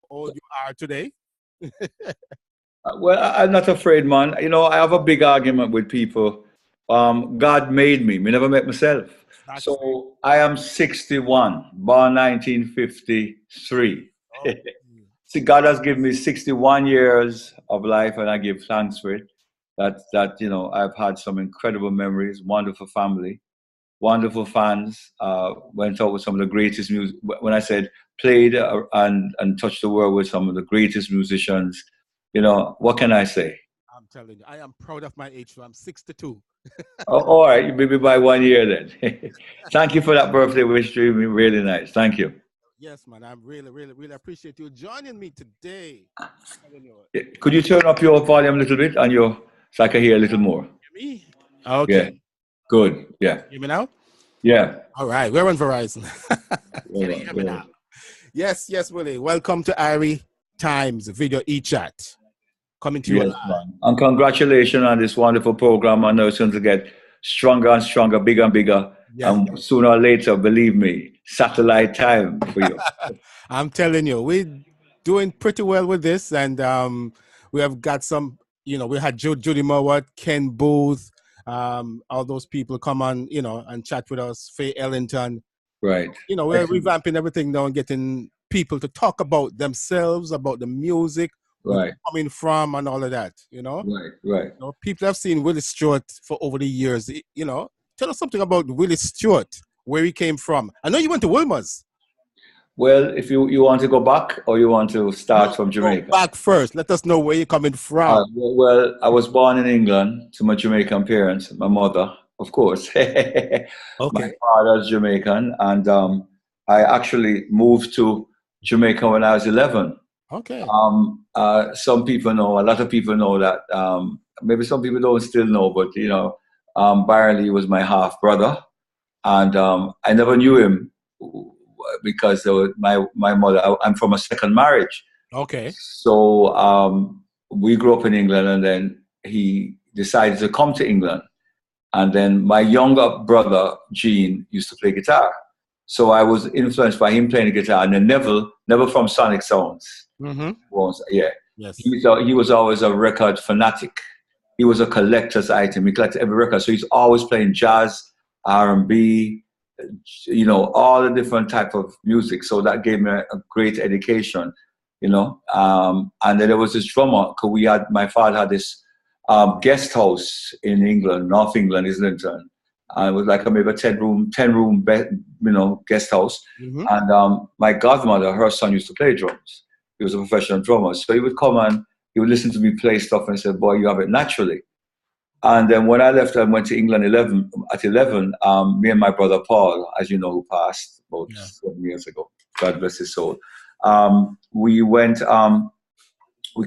old you are today? Well, I'm not afraid, man. You know, I have a big argument with people. God made me. Me never met myself. That's So I am 61, born 1953. oh, See, God has given me 61 years of life, and I give thanks for it. That you know, I've had some incredible memories, wonderful family, wonderful fans. Went out with some of the greatest music. When I said played and touched the world with some of the greatest musicians, you know, what can I say? I'm telling you, I am proud of my age. So I'm 62. Oh, all right, maybe by 1 year then. Thank you for that birthday wish, Dreamy. Really nice. Thank you. Yes, man. I'm really appreciate you joining me today. Telling you, Could you turn up your volume a little bit on your so I can hear a little more? hear me? Yeah, Okay. good. Yeah, Hear me now? yeah. All right. We're on Verizon. Can you Good, hear me good. now? Yes, Willie. Welcome to Irie Times Video E-Chat. Coming to you Yes, live. man. And congratulations on this wonderful program. I know it's going to get stronger and stronger, bigger and bigger. Yeah. And sooner or later, believe me, satellite time for you. I'm telling you, we're doing pretty well with this, and we have got some. You know, we had Judy Mowat, Ken Booth, all those people come on, you know, and chat with us. Faye Ellington. Right. You know, we're Excellent. revamping everything now and getting people to talk about themselves, about the music, where Right, they're coming from, and all of that. You know, right. people have seen Willie Stewart for over the years. You know, tell us something about Willie Stewart, where he came from. I know you went to Wilmer's. Well, if you want to go back or you want to No, start from go Jamaica. back first. Let us know where you're coming from. Well, I was born in England to my Jamaican parents, my mother, of course. My Okay. father's Jamaican, and I actually moved to Jamaica when I was 11. Okay. Some people know, a lot of people know that. Maybe some people don't still know, but you know, Byron Lee was my half brother, and I never knew him because my mother. I'm from a second marriage. Okay. So we grew up in England, and then he decided to come to England. And then my younger brother, Gene, used to play guitar. So I was influenced by him playing the guitar. And then Neville from Sonic Sounds Mm-hmm. yeah. Yes. He was always a record fanatic. He was a collector's item. He collected every record. So he's always playing jazz, R&B, you know, all the different type of music. So that gave me a great education, you know. And then there was this drummer, because my father had this guest house in England, North England, Islington. And it was like maybe a 10-room bed, you know, guest house. Mm-hmm. And my godmother, her son used to play drums. He was a professional drummer. So he would come and he would listen to me play stuff and say, boy, you have it naturally. And then when I left and went to England at 11, me and my brother Paul, as you know, who passed about 7 years ago, God bless his soul, we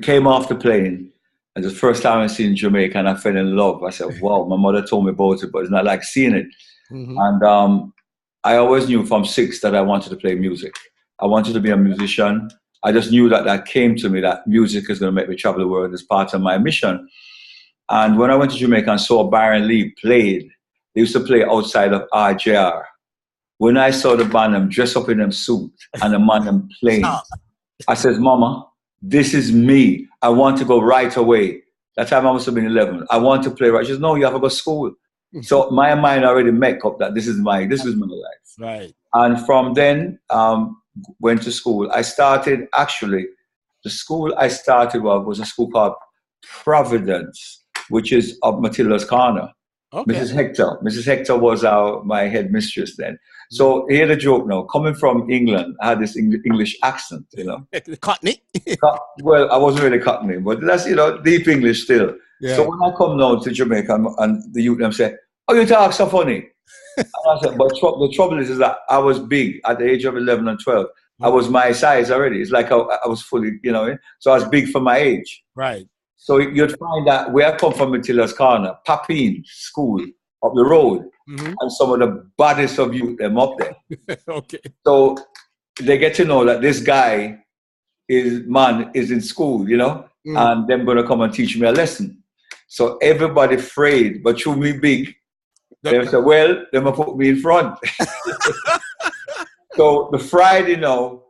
came off the plane, and the first time I seen Jamaica, and I fell in love. I said, wow, my mother told me about it, but it's not like seeing it. Mm-hmm. And I always knew from 6 that I wanted to play music. I wanted to be a musician. I just knew that came to me, that music is going to make me travel the world as part of my mission. And when I went to Jamaica and saw Byron Lee played, they used to play outside of RJR. When I saw the band them dress up in them suit and the man them playing, I said, Mama, this is me. I want to go right away. That time I must have been 11. I want to play right. She said, no, you have to go to school. So my mind already make up that this is my life. Right. And from then, went to school. I started, actually, the school I started with was a school called Providence, which is up Matilda's Corner. Okay. Mrs. Hector was my head mistress then. So hear the joke now. Coming from England, I had this English accent, you know. Cockney. Well, I wasn't really Cockney, but that's, you know, deep English still. Yeah. So when I come now to Jamaica and the youth them say, oh, you talk so funny. And I said, but the trouble is that I was big at the age of 11 and 12. I was my size already. It's like I was fully, you know, so I was big for my age. Right. So you'd find that where I come from, Matilda's Corner, Papine School, up the road, and some of the baddest of youth, them up there. Okay. So they get to know that this guy is in school, you know, and they're going to come and teach me a lesson. So everybody afraid, but through me big, they say, well, they're going to put me in front. So the Friday now,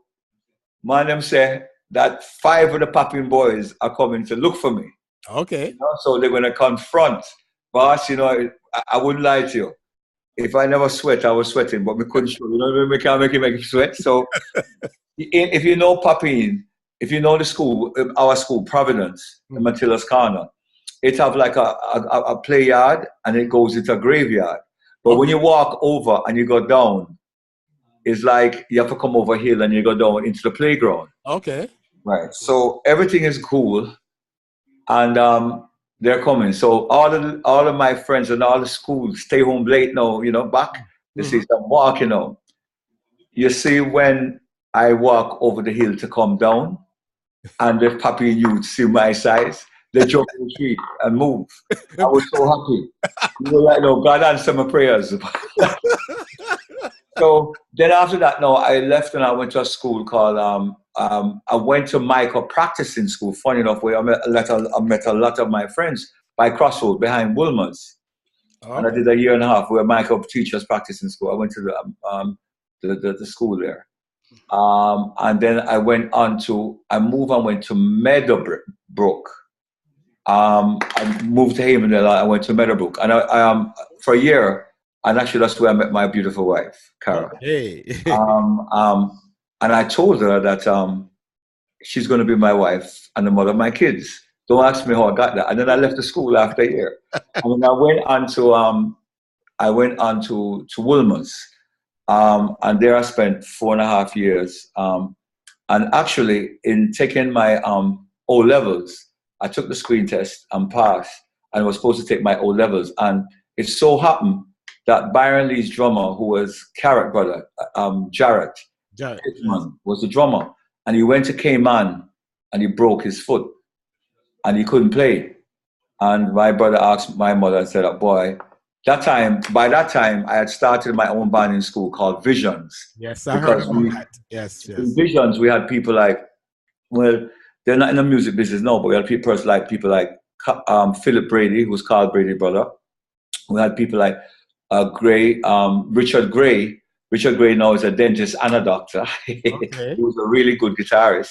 man them say, that 5 of the popping boys are coming to look for me. Okay. You know? So they're going to confront. Boss, you know, I wouldn't lie to you. If I never sweat, I was sweating, but we couldn't show. You know, we can't make you sweat. So if you know popping, if you know the school, our school, Providence, in Matilda's Corner, it have like a play yard and it goes into a graveyard. But when you walk over and you go down, it's like you have to come over hill and you go down into the playground. Okay. Right. So everything is cool, and they're coming. So all of my friends and all the schools stay home late now. You know, back. They see some walk. You know, you see when I walk over the hill to come down, and the puppy youth see my size. They jump in the tree and move. I was so happy. You know, like, no, God answered my prayers. So then after that, no, I left and I went to a school called, I went to Michael practicing school, funny enough, where I met a lot of my friends by Crossroad behind Woolmer's. Okay. And I did a year and a half where Michael teachers practicing school. I went to the school there. And then I moved and went to Meadowbrook. I moved to Havendale. I went to Meadowbrook, and I for a year, and actually that's where I met my beautiful wife, Cara. Hey. And I told her that she's going to be my wife and the mother of my kids. Don't ask me how I got that. And then I left the school after a year, and then I went on to Woolmer's, and there I spent 4.5 years. And actually, in taking my O levels, I took the screen test and passed, and I was supposed to take my O levels. And it so happened that Byron Lee's drummer, who was Carrot brother, Jarrett Pittman, was the drummer. And he went to Cayman and he broke his foot and he couldn't play. And my brother asked my mother and said, oh, boy, by that time, I had started my own band in school called Visions. Yes, I heard about that. Yes. In Visions, we had people like, well, they're not in the music business, no, but we had people like Philip Brady, who was Carl Brady brother. We had people like Richard Gray. Richard Gray now is a dentist and a doctor. Okay. He was a really good guitarist.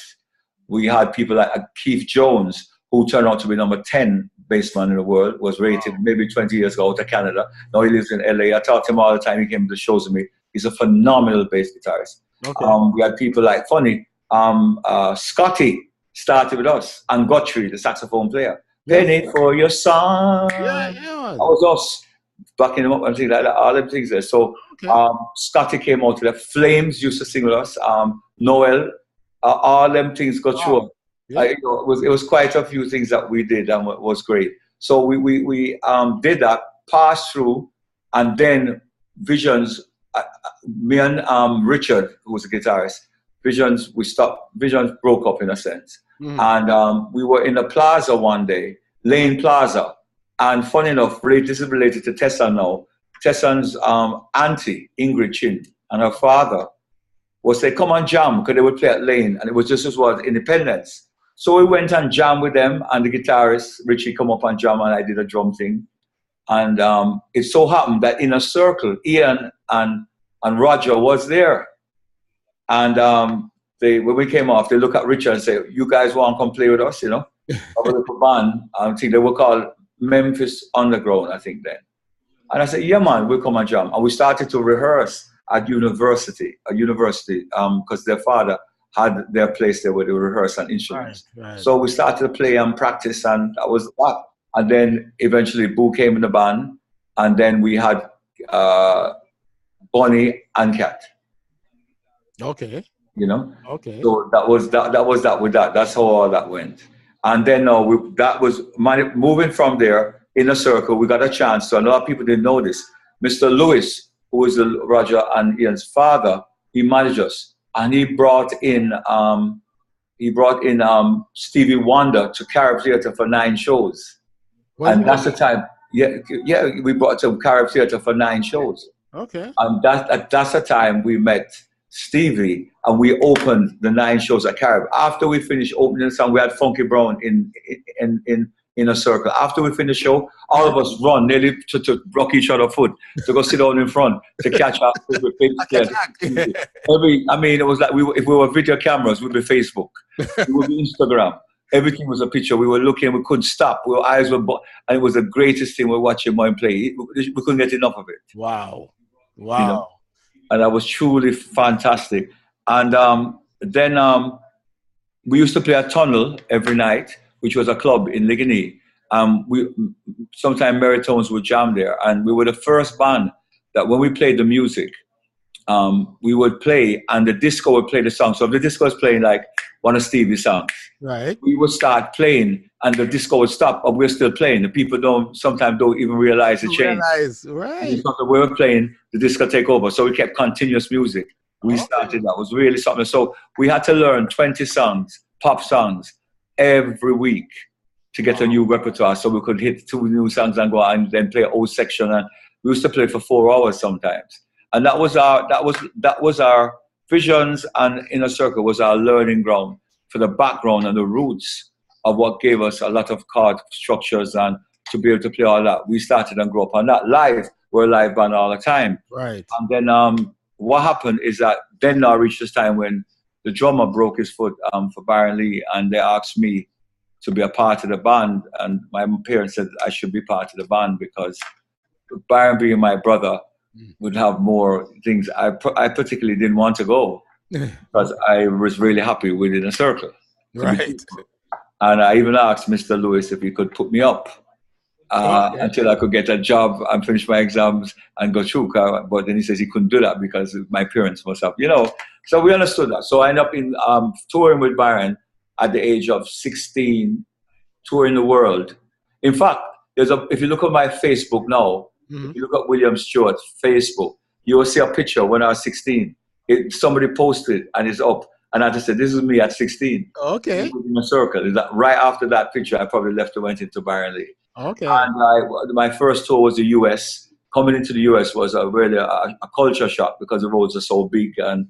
We had people like Keith Jones, who turned out to be number 10 bassman in the world, was rated maybe 20 years ago out of Canada. Now he lives in LA. I talk to him all the time. He came to the shows with me. He's a phenomenal bass guitarist. Okay. We had people like Scotty started with us, and Guthrie, the saxophone player. Penny for your song. Yeah. That was us backing him up and things like that, all them things there. So Scotty came out to the Flames used to sing with us. Noel, all them things got through. Yeah. It was quite a few things that we did, and it was great. So we did that, passed through, and then Visions, me and Richard, who was a guitarist, Visions broke up in a sense. And we were in the plaza one day, Lane Plaza. And funny enough, this is related to Tessa now. Tessa's auntie, Ingrid Chin, and her father would say, come on, jam, because they would play at Lane. And it was just as well Independence. So we went and jammed with them, and the guitarist, Richie, come up and jam, and I did a drum thing. And it so happened that in a circle, Ian and Roger was there. And when we came off, they look at Richard and say, you guys want to come play with us, you know? I was a band, I think they were called Memphis Underground, I think then. And I said, yeah, man, we'll come and jam. And we started to rehearse at university, because their father had their place there where they rehearse on instruments. Right. So we started to play and practice, and that was that. And then eventually Boo came in the band, and then we had Bonnie and Cat. Okay. You know? Okay. So that was that with that. That's how all that went. And then moving from there in a circle, we got a chance. So a lot of people didn't know this. Mr. Lewis, who is Roger and Ian's father, he managed us, and he brought in Stevie Wonder to Carib Theatre for 9 shows. And that's the time. Yeah, we brought to Carib Theatre for 9 shows. Okay. And that's the time we met Stevie, and we opened the 9 shows at Carib. After we finished opening the song, we had Funky Brown in in a circle. After we finish the show, all of us run nearly to rock each other's foot to go sit down in front to catch up with I mean, it was like if we were video cameras, we'd be Facebook, we would be Instagram. Everything was a picture. We were looking, we couldn't stop. Our eyes were, and it was the greatest thing. We're watching mine play. We couldn't get enough of it. Wow. You know? And that was truly fantastic. And then we used to play a tunnel every night, which was a club in Ligony. Sometimes meritones would jam there, and we were the first band that when we played the music, we would play, and the disco would play the song. So if the disco was playing like one of Stevie's songs, right, we would start playing, and the disco would stop, but we're still playing. The people sometimes don't even realize the change. Right. So we were playing, the disco take over. So we kept continuous music. We started, that was really something. So we had to learn 20 songs, pop songs, every week to get a new repertoire, so we could hit 2 new songs and go and then play an old section. And we used to play for 4 hours sometimes. And that was our Visions and Inner Circle was our learning ground for the background and the roots of what gave us a lot of chord structures, and to be able to play all that. We started and grew up on that. Live, we're a live band all the time. Right. And then what happened is that then now reached this time when the drummer broke his foot for Byron Lee, and they asked me to be a part of the band. And my parents said I should be part of the band because Byron, being my brother, would have more things. I particularly didn't want to go because I was really happy with Inner Circle. Right. And I even asked Mr. Lewis if he could put me up until I could get a job and finish my exams and go through. But then he says he couldn't do that because my parents must have, So we understood that. So I ended up in touring with Byron at the age of 16, touring the world. In fact, if you look at my Facebook now, if you look at William Stewart's Facebook, you will see a picture when I was 16. Somebody posted and it's up. And I just said, this is me at 16. Okay. In a circle. Is that right after that picture, I probably left and went into Byron Lee. Okay. And my first tour was the US. Coming into the US was really a culture shock because the roads are so big. And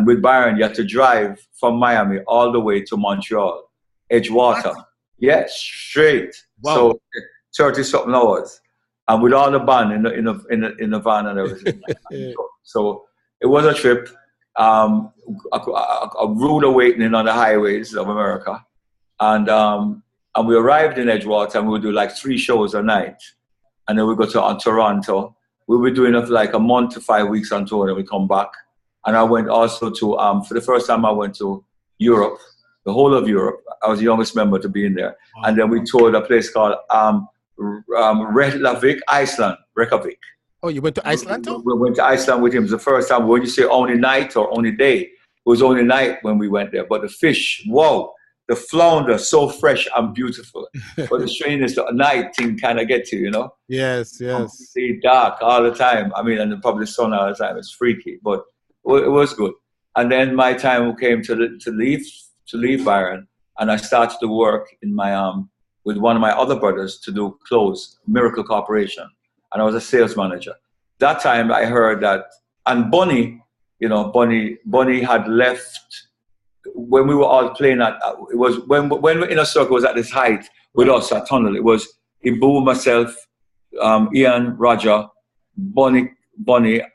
with Byron, you had to drive from Miami all the way to Montreal, Edgewater. What? Yes, straight. Wow. So 30-something hours. And with all the band in the van and everything. So it was a trip. A rude awakening on the highways of America. And we arrived in Edgewater, and we would do like 3 shows a night. And then we go to Toronto. We were doing it for like a month to 5 weeks on tour, and then we come back. And I went also to, for the first time I went to Europe, the whole of Europe. I was the youngest member to be in there. Wow. And then we toured a place called Reykjavik, Iceland, Reykjavik. Oh, you went to Iceland too? We went to Iceland with him. It was the first time. When you say only night or only day, it was only night when we went there. But the fish, whoa, the flounder, so fresh and beautiful. But the strangeness, the night thing kind of gets you, Yes. See dark all the time. I mean, and probably sun all the time. It's freaky, but it was good. And then my time came to leave Byron, and I started to work in my with one of my other brothers to do clothes, Miracle Corporation. And I was a sales manager. That time I heard that, and Bunny had left when we were all playing it was when Inner Circle was at this height with us at Tunnel. It was Ibu, myself, Ian, Roger, Bunny,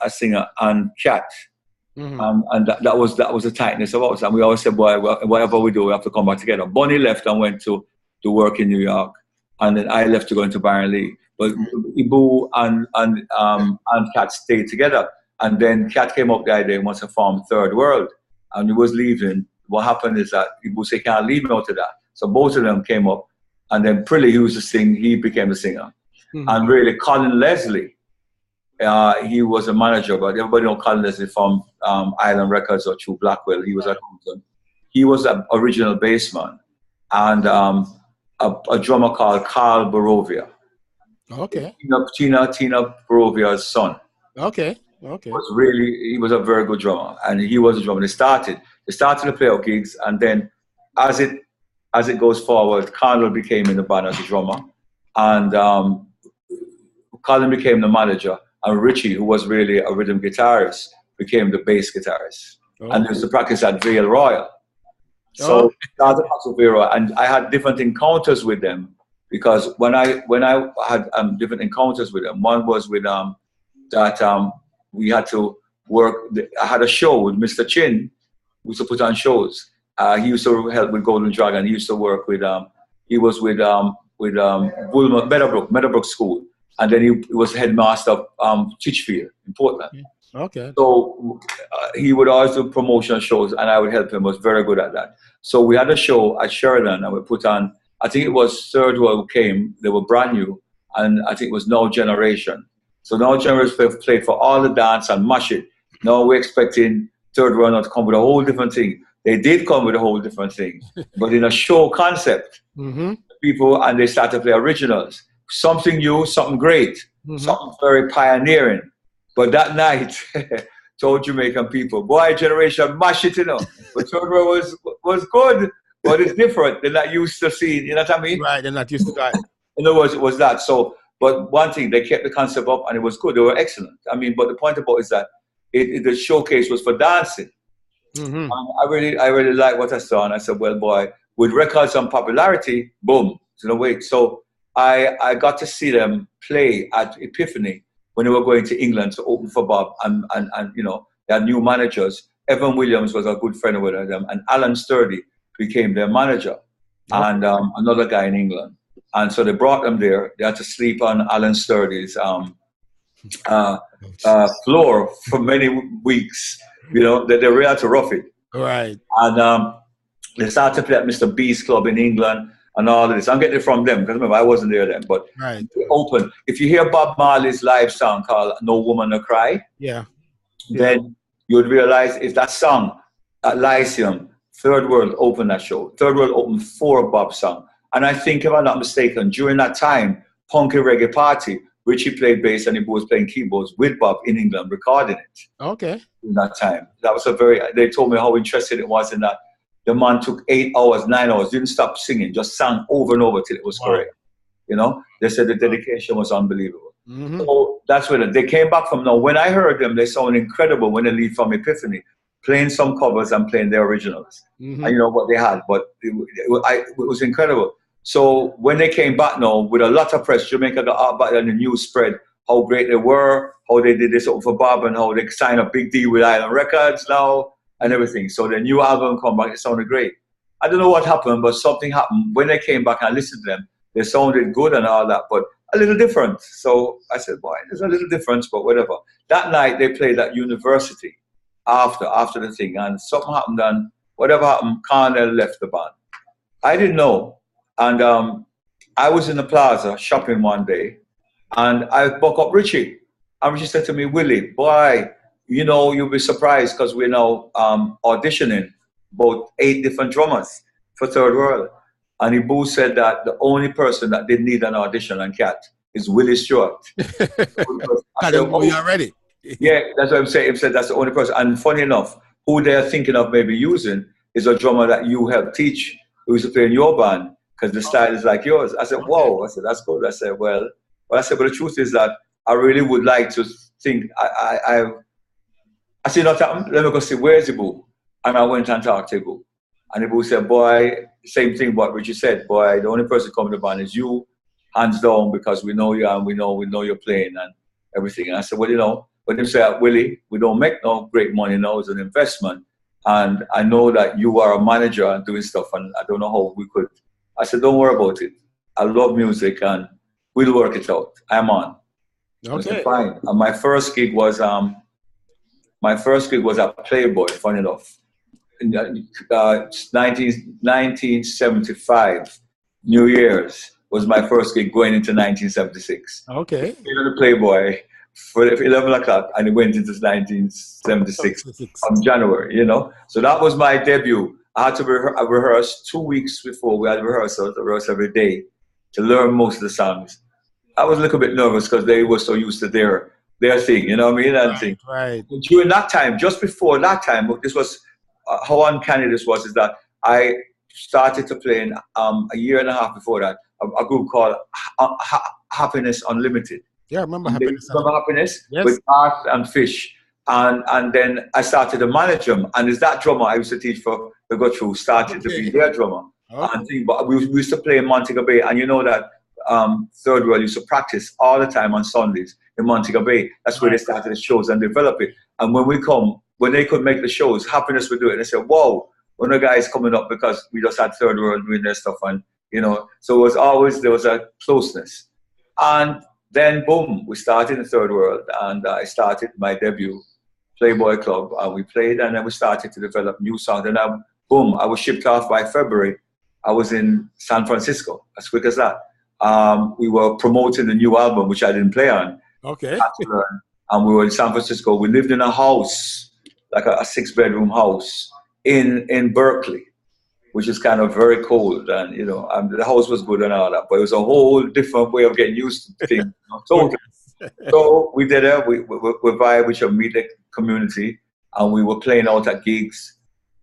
a singer, and Kat. And that was the tightness of us. And we always said, boy, whatever we do, we have to come back together. Bunny left and went to work in New York, and then I left to go into Byron Lee. But Ibu and Kat stayed together. And then Kat came up the idea and wants to form Third World. And he was leaving. What happened is that Ibu said, can't leave me out of that. So both of them came up. And then Prilly, who used to sing, he became a singer. And really, Colin Leslie, he was a manager, but everybody knows Colin Leslie from Island Records or True Blackwell. He was at Compton. He was an original bassman. And a drummer called Carl Barovia. Okay. Tina Barovia's son. Okay. He was a very good drummer, and he was a drummer. They started to play out gigs, and then as it goes forward, Carl became in the band as a drummer, and Colin became the manager, and Richie, who was really a rhythm guitarist, became the bass guitarist. And there was the practice at Vale Royal. So started at Vale Royal, and I had different encounters with them because when I had different encounters with them, one was with that we had to work. I had a show with Mr. Chin. We used to put on shows. He used to help with Golden Dragon. He used to work with he was with Meadowbrook School, and then he was headmaster of Titchfield in Portland. Okay. So he would always do promotional shows, and I would help him. Was very good at that. So we had a show at Sheridan, and we put on. I think it was Third World came. They were brand new, and I think it was No Generation. So No Generation played for all the dance and mash it. Now we're expecting Third World to come with a whole different thing. They did come with a whole different thing, but in a show concept, people, and they started to play originals, something new, something great, something very pioneering. But that night, told Jamaican people, boy, generation, mash it, you know. But Third World was good, but it's different. They're not used to seeing, you know what I mean? Right, they're not used to that. In other words, it was that. So, but one thing, they kept the concept up, and it was good. They were excellent. I mean, but the point about it is that the showcase was for dancing. I really liked what I saw, and I said, well, boy, with records and popularity, boom. So no wait. So I got to see them play at Epiphany when they were going to England to open for Bob, and you know, their new managers. Evan Williams was a good friend with them, and Alan Sturdy became their manager, and another guy in England. And so they brought them there. They had to sleep on Alan Sturdy's floor for many weeks. You know, they really had to rough it. Right. And they started to play at Mr. B's Club in England and all of this. I'm getting it from them, because remember, I wasn't there then. But open. If you hear Bob Marley's live song called No Woman No Cry, then you would realize it's that song at Lyceum. Third World opened that show. Third World opened for Bob's song. And I think, if I'm not mistaken, during that time, Punky Reggae Party, Richie played bass and he was playing keyboards with Bob in England, recording it. Okay. In that time. That was they told me how interested it was in that. The man took 8 hours, 9 hours, didn't stop singing, just sang over and over till it was correct. You know, they said the dedication was unbelievable. So that's where they came back from. Now, when I heard them, they sound incredible when they leave from Epiphany, playing some covers and playing their originals. And you know what they had, but it was incredible. So when they came back now, with a lot of press, Jamaica got out back and the news spread how great they were, how they did this over for Bob, and how they signed a big deal with Island Records now and everything. So the new album come back, it sounded great. I don't know what happened, but something happened. When they came back and I listened to them, they sounded good and all that, but a little different. So I said, boy, there's a little difference, but whatever. That night they played at University after the thing, and something happened, and whatever happened, Cornell left the band. I didn't know. And I was in the plaza shopping one day, and I buck up Richie. And Richie said to me, Willie, boy, you know, you'll be surprised, because we're now auditioning about 8 different drummers for Third World. And he both said that the only person that didn't need an audition and cat is Willie Stewart. I don't know you already. Yeah, that's what I'm saying. He said that's the only person. And funny enough, who they're thinking of maybe using is a drummer that you helped teach, who used to play in your band, because the style is like yours. I said, whoa. I said, that's good. I said, but the truth is that I really would like to think, I said, no, let me go see, where's Ibu? And I went and talked to Ibu. And Ibu said, boy, same thing what Richie said, boy, the only person coming to the band is you, hands down, because we know you and we know you're playing and everything. And I said, well, you know, but they said, Willie, we don't make no great money now, it's an investment. And I know that you are a manager and doing stuff, and I don't know how we could. I said, don't worry about it. I love music and we'll work it out. I'm on. Okay. Said, fine. And my first gig was at Playboy, funny enough. In 1975, New Year's was my first gig going into 1976. Okay. The Playboy for 11 o'clock, and it went into 1976 of January, you know. So that was my debut. I had to rehearse 2 weeks before. We had rehearsals, rehearse every day to learn most of the songs. I was a little bit nervous because they were so used to their thing, you know what I mean? And right. During that time, just before that time, this was how uncanny this was, is that I started to play in a year and a half before that, a group called Happiness Unlimited. Yeah, I remember Happiness. Remember Happiness? Yes. With Art and Fish. And then I started to manage them. And it's that drummer I used to teach for the go through started to be their drummer. And thing. But we used to play in Montego Bay. And you know that Third World used to practice all the time on Sundays in Montego Bay. That's where they started the shows and develop it. And when they could make the shows, Happiness would do it. And they said, whoa, one of the guys coming up because we just had Third World doing their stuff. And, so it was always, there was a closeness. And then, boom, we started in Third World. And I started my debut, Playboy Club. We played, and then we started to develop new songs. And boom, I was shipped off by February. I was in San Francisco, as quick as that. We were promoting the new album, which I didn't play on. Okay. And we were in San Francisco. We lived in a house, like a 6-bedroom house in Berkeley, which is kind of very cold. And, the house was good and all that, but it was a whole different way of getting used to things. Totally. So we did it. We vibed with your music community, and we were playing out at gigs.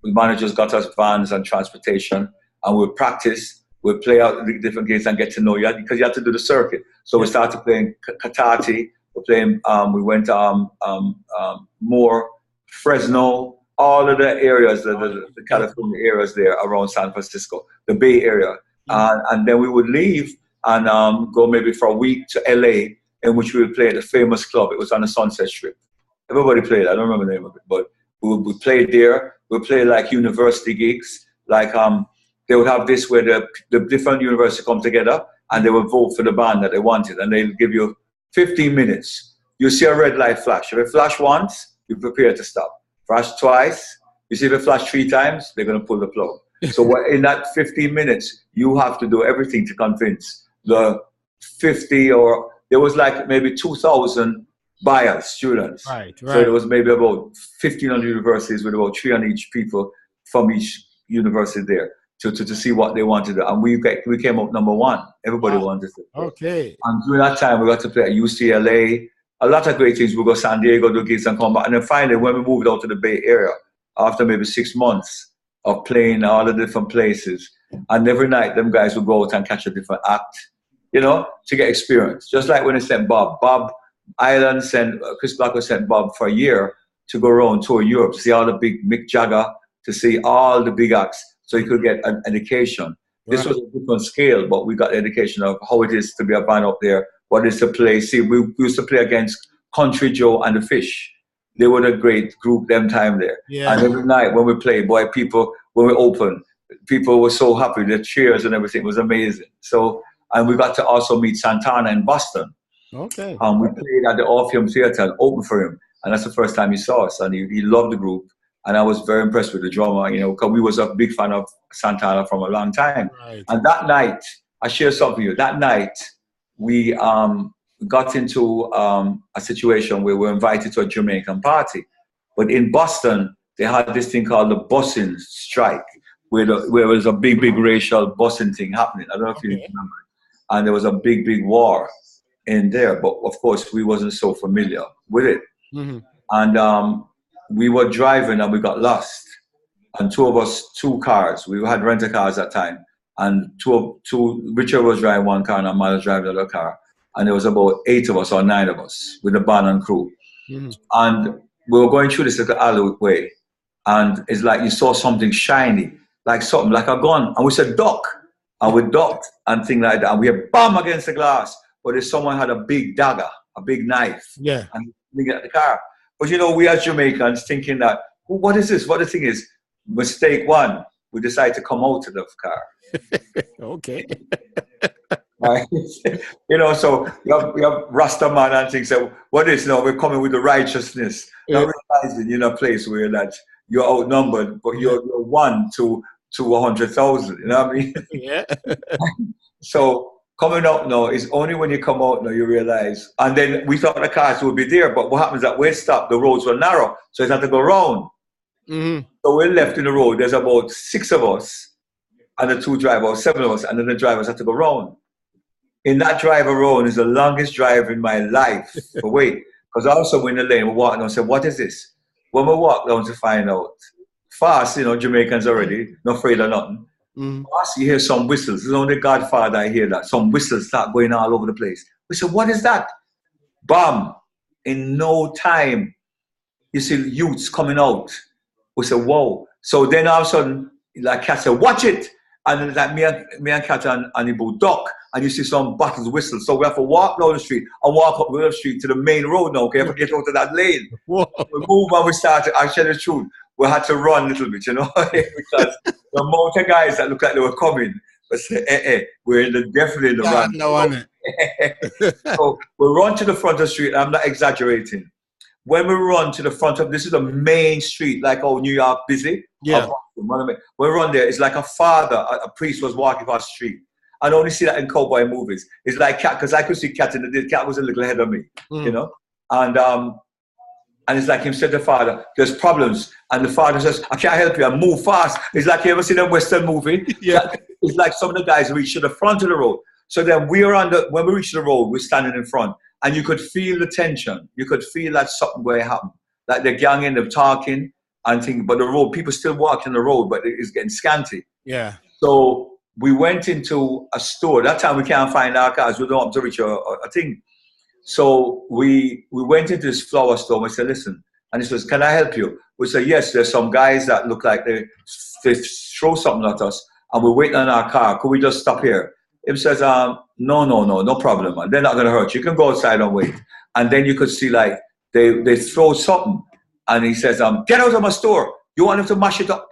The managers got us vans and transportation, and we would practice. We'd play out the different gigs and get to know you, because you had to do the circuit. So we started playing Katati. We went more Fresno, all of the areas, the California areas there around San Francisco, the Bay Area. And then we would leave and go maybe for a week to LA, in which we would play at the famous club. It was on the Sunset Strip. Everybody played. I don't remember the name of it, but we played there. We played like university gigs. Like they would have this where the different universities come together and they would vote for the band that they wanted, and they'll give you 15 minutes. You see a red light flash. If it flash once, you prepare to stop. Flash twice. You see if it flash 3 times, they're going to pull the plug. So in that 15 minutes, you have to do everything to convince the 50 or there was like maybe 2,000 buyers, students. Right. So there was maybe about 1,500 universities with about 300 each people from each university there to see what they wanted to do. And we came up number 1. Everybody wanted to. Okay. And during that time, we got to play at UCLA. A lot of great things. We go to San Diego, do gigs and come back. And then finally, when we moved out to the Bay Area, after maybe 6 months of playing all the different places, and every night them guys would go out and catch a different act, to get experience. Just like when they sent Bob Island sent, Chris Blackwell sent Bob for a year to go around tour Europe, to see all the big Mick Jagger, to see all the big acts, so he could get an education. Right. This was a different scale, but we got the education of how it is to be a band up there, what is to play. See, we used to play against Country Joe and the Fish. They were a great group them time there. Yeah. And every night when we played, when we opened, people were so happy, the cheers and everything was amazing. So, and we got to also meet Santana in Boston. Okay. We played at the Orpheum Theatre and opened for him. And that's the first time he saw us. And he loved the group. And I was very impressed with the drummer, because we was a big fan of Santana from a long time. Right. And that night, I share something with you. That night, we got into a situation where we were invited to a Jamaican party. But in Boston, they had this thing called the busing strike, where there was a big racial busing thing happening. I don't know if you remember. And there was a big war in there. But of course, we wasn't so familiar with it. Mm-hmm. And we were driving and we got lost. And 2 of us, 2 cars. We had rental cars at that time. And Richard was driving 1 car and I was driving the other car. And there was about 8 of us or 9 of us with the band and crew. Mm-hmm. And we were going through this little alleyway. And it's like you saw something shiny, like something, like a gun. And we said, duck. And we ducked and things like that. And we had bam against the glass. But if someone had a big dagger, a big knife. Yeah. And we get the car. But we as Jamaicans thinking that, what is this? What the thing is? Mistake 1, we decide to come out of the car. Okay. Right? So you have Rasta man and things. So what is now? We're coming with the righteousness. Yeah. Not realizing you're in a place where that you're outnumbered, but you're 1 to 100,000. You know what I mean? Yeah. So coming out now is only when you come out now you realize. And then we thought the cars would be there, but what happens is that we stopped, the roads were narrow, so it had to go round. Mm-hmm. So we're left in the road. There's about 6 of us and the 2 drivers, 7 of us, and then the drivers had to go round. In that drive around is the longest drive in my life. But wait, because also when in the lane, we're walking down and said, what is this? When we walk down to find out, fast, Jamaicans already, not afraid of nothing. Mm-hmm. Fast, you hear some whistles. It's only Godfather I hear that. Some whistles start going all over the place. We said, what is that? Bam! In no time, you see youths coming out. We said, whoa. So then all of a sudden, like Cat said, watch it. and then like me and Kat and Ibu duck, and you see some bottles whistle. So we have to walk down the street and walk up the street to the main road now, okay, to get out of that lane. Whoa. We move and we started, I tell you the truth, we had to run a little bit, you know, because the amount of guys that looked like they were coming, but say, we're definitely in the run. So we run to the front of the street, I'm not exaggerating. When we run to the front of, this is the main street, like New York busy. Yeah. When we run there, it's like a father, a priest was walking across the street. I only see that in cowboy movies. It's like Cat, because I could see Cat in the day. Cat was a little ahead of me, you know? And it's like him said to the father, there's problems. And the father says, I can't help you, I move fast. It's like you ever seen a Western movie? Yeah. It's like some of the guys reach to the front of the road. So then when we reach the road, we're standing in front. And you could feel the tension. You could feel that something going to happen. Like the gang end up talking and thinking, but the road, people still walking the road, but it's getting scanty. Yeah. So we went into a store. That time we can't find our cars. We don't have to reach a thing. So we went into this flower store. We said, listen. And he says, can I help you? We said, yes, there's some guys that look like they throw something at us. And we're waiting on our car. Could we just stop here? He says, no problem, man. They're not going to hurt you. You can go outside and wait. And then you could see, like, they throw something. And he says, get out of my store. You want them to mash it up?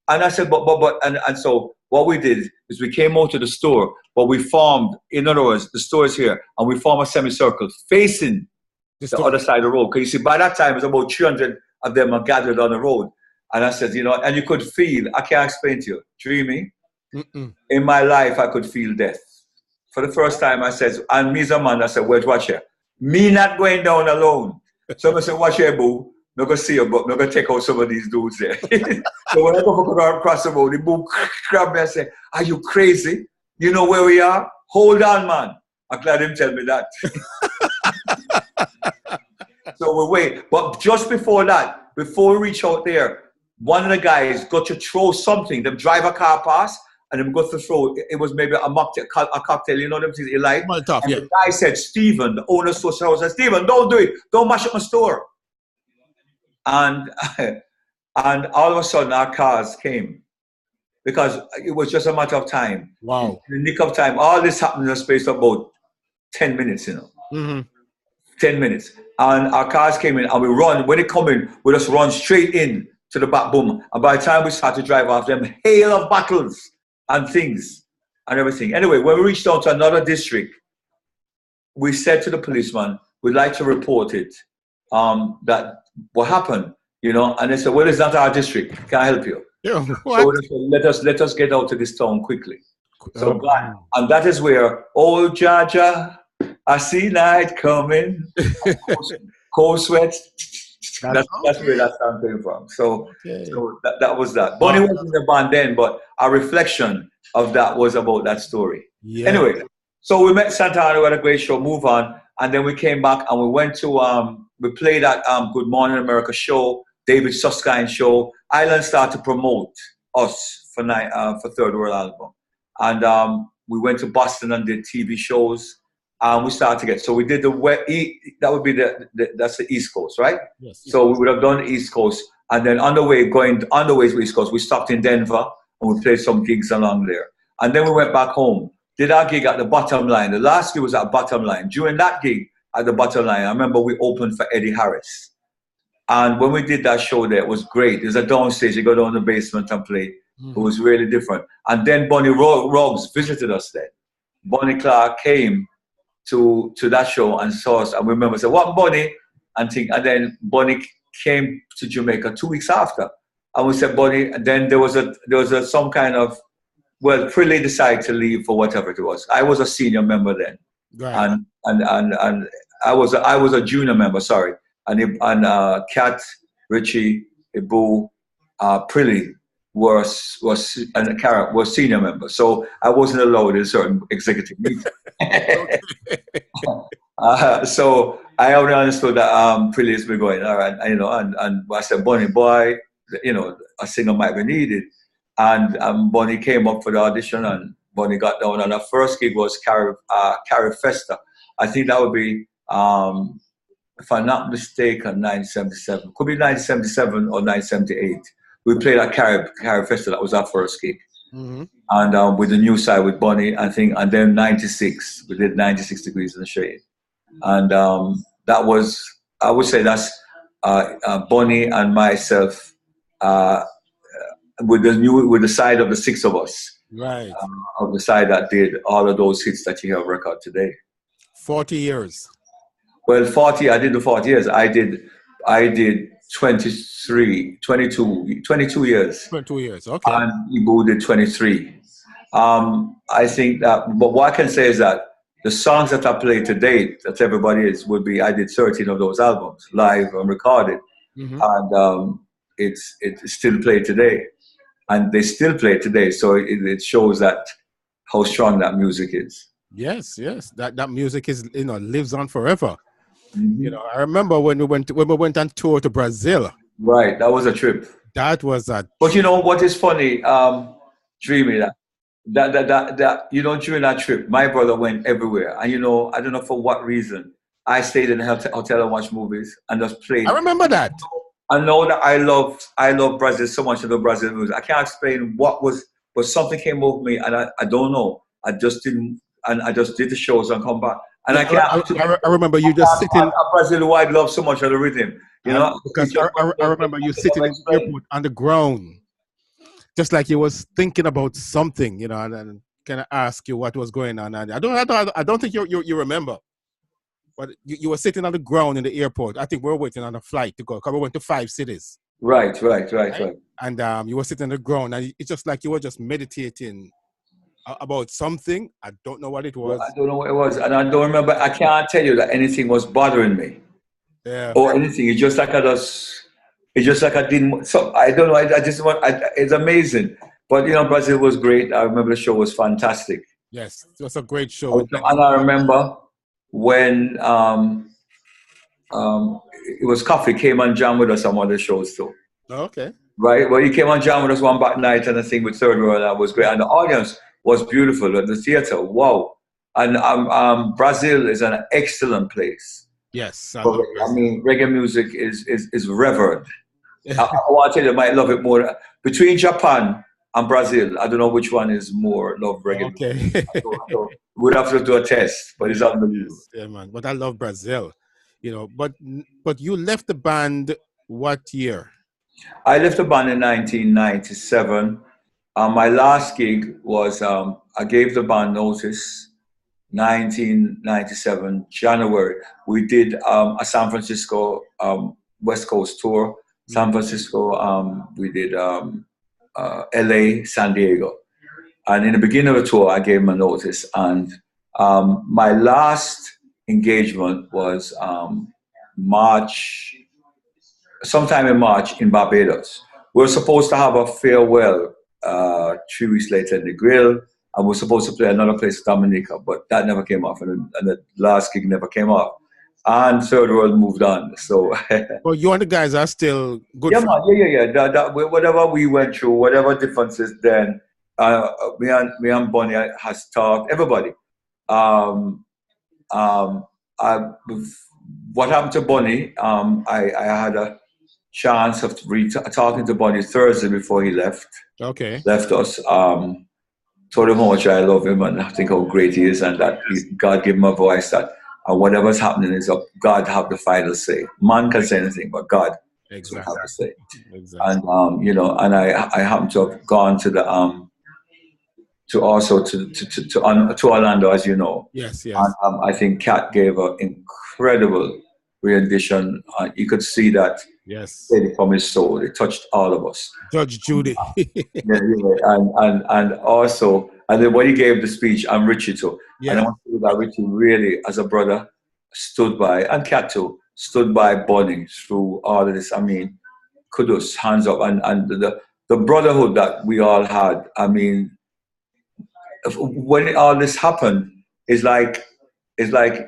And I said, and so what we did is we came out to the store, but we formed, in other words, the store is here, and we formed a semicircle facing the other side of the road. Because you see, by that time, it was about 300 of them are gathered on the road. And I said, you know, and you could feel, I can't explain to you, Dreamy. In my life, I could feel death. For the first time, I said, and me as a man, I said, wait, watch here. Me not going down alone. So I said, watch here, boo. I'm going to see you, but I'm going to take out some of these dudes there. So when I go across the road, the boo grabbed me and said, are you crazy? You know where we are? Hold on, man. I'm glad him tell me that. So we wait. But just before that, before we reach out there, one of the guys got to throw something. The driver car passed. And then got to throw, it was maybe a cocktail, you know them things you like. And the guy said, Stephen, the owner of the store, said, Stephen, don't do it. Don't mash up my store. And all of a sudden, our cars came. Because it was just a matter of time. Wow. In the nick of time, all this happened in a space of about 10 minutes, you know. 10 minutes. And our cars came in, and we run. When they come in, we just run straight in to the back boom. And by the time we start to drive off, them hail of battles and things and everything. Anyway, when we reached out to another district, we said to the policeman, we'd like to report it, that what happened, you know, and they said, well, it's not our district, can I help you? Yeah, so they said, let us get out of this town quickly. So, and that is where, oh, Jaja, I see night coming, cold sweat. That's where that song came from. So, so that was that. Bonnie wasn't in the band then, but our reflection of that was about that story. Yeah. Anyway, so we met Santana, we had a great show, move on, and then we came back and we went to, we played at Good Morning America show, David Susskind show. Island started to promote us for Third World Album. And we went to Boston and did TV shows. And we started to get, so we did that would be that's the East Coast, right? Yes. So we would have done the East Coast, and then on the way to East Coast, we stopped in Denver and we played some gigs along there. And then we went back home, did our gig at the Bottom Line. The last gig was at Bottom Line. During that gig at the Bottom Line, I remember we opened for Eddie Harris. And when we did that show there, it was great. There's a downstage, you go down the basement and play. It was really different. And then Bonnie Roggs visited us there. Bonnie Clark came to that show and saw us, and we remember said, what, Bonnie? And then Bonnie came to Jamaica 2 weeks after. And we said, Bonnie, and then there was some kind of, well, Prilly decided to leave for whatever it was. I was a senior member then. Right. And I was a junior member, sorry. And Kat, Richie, Ibu, Prilly and Kara was senior members, so I wasn't allowed in certain executive meetings. So I only understood that Prilly has been going, all right, you know, and I said, Bonnie, boy, you know, a singer might be needed, and Bonnie came up for the audition, and Bonnie got down, and our first gig was Carrie Festa. I think that would be, if I'm not mistaken, 1977. Could be 1977 or 1978. We played at Carrie Festival. That was our first gig. Mm-hmm. and with the new side with Bonnie, I think, and then 96, we did 96 Degrees in the Shade. And that was, I would say that's Bonnie and myself uh, with the side of the six of us, Right. of the side that did all of those hits that you have record today. 40 years. Well, 40, I did the 40 years. I did 23, 22 years. 22 years. Okay. And Ibu did 23. I think that, but what I can say is that the songs that I played to date, that everybody is, would be, I did 13 of those albums live and recorded. Mm-hmm. And it's still played today. And they still play it today. So it shows that how strong that music is. Yes, yes. That music is, lives on forever. Mm-hmm. I remember when we went on tour to Brazil. Right, that was a trip. That was a. But you know what is funny, Dreamy, that during that trip, my brother went everywhere, and I don't know for what reason. I stayed in a hotel and watched movies and just played. I remember that. I know that I love Brazil so much. I love Brazilian music. I can't explain what was, but something came over me, and I don't know. I just didn't, and I just did the shows and come back. And I remember you just sitting. Brazil, who I love so much of the rhythm, because I remember you sitting in the airport on the ground, just like you was thinking about something, and kind of ask you what was going on. And I don't think you remember, but you were sitting on the ground in the airport. I think we were waiting on a flight to go, because we went to 5 cities. Right. And you were sitting on the ground, and it's just like you were just meditating about something. I don't know what it was. I don't know what it was, and I don't remember. I can't tell you that anything was bothering me, or anything. It's just like I didn't. So I don't know. I just want. It's amazing, but Brazil was great. I remember the show was fantastic. Yes, it was a great show. And I remember when it was Coffee came and jammed with us on one of the shows too. Okay. Right. Well, he came and jammed with us one back night, and I think with Third World, that was great, and the audience was beautiful at the theater. Wow. And Brazil is an excellent place. Yes. I mean, reggae music is revered. I want to tell you, I might love it more. Between Japan and Brazil, I don't know which one is more love reggae. Okay. So we'd have to do a test, but it's unbelievable. Yeah, man. But I love Brazil. But you left the band what year? I left the band in 1997. My last gig was, I gave the band notice, 1997, January. We did a San Francisco West Coast tour. San Francisco, we did LA, San Diego. And in the beginning of the tour, I gave them a notice. And my last engagement was sometime in March in Barbados. We were supposed to have a farewell 3 weeks later in the Grill, and we're supposed to play another place, Dominica, but that never came off, and the last gig never came off. And Third World moved on. So, well, you and the guys are still good. Yeah, man, yeah. Whatever we went through, whatever differences, then me and Bonnie has talked. Everybody. What happened to Bonnie? I had a chance of talking to Bonnie Thursday before he left. Okay. Left us. Told him how much I love him and I think how great he is, and that God gave him a voice that whatever's happening is up. God have the final say. Man can say anything, but God have the say. Exactly. And and I happened to have gone to the to Orlando, as you know. Yes. And I think Kat gave an incredible rendition. You could see that. Yes. From his soul, it touched all of us. Judge Judy. And also, and then when he gave the speech, I'm Richie too. Yeah. And I want to say that Richie really, as a brother, stood by, and Kat too, stood by Bonnie through all of this. I mean, kudos, hands up, and the brotherhood that we all had. I mean, when all this happened, it's like I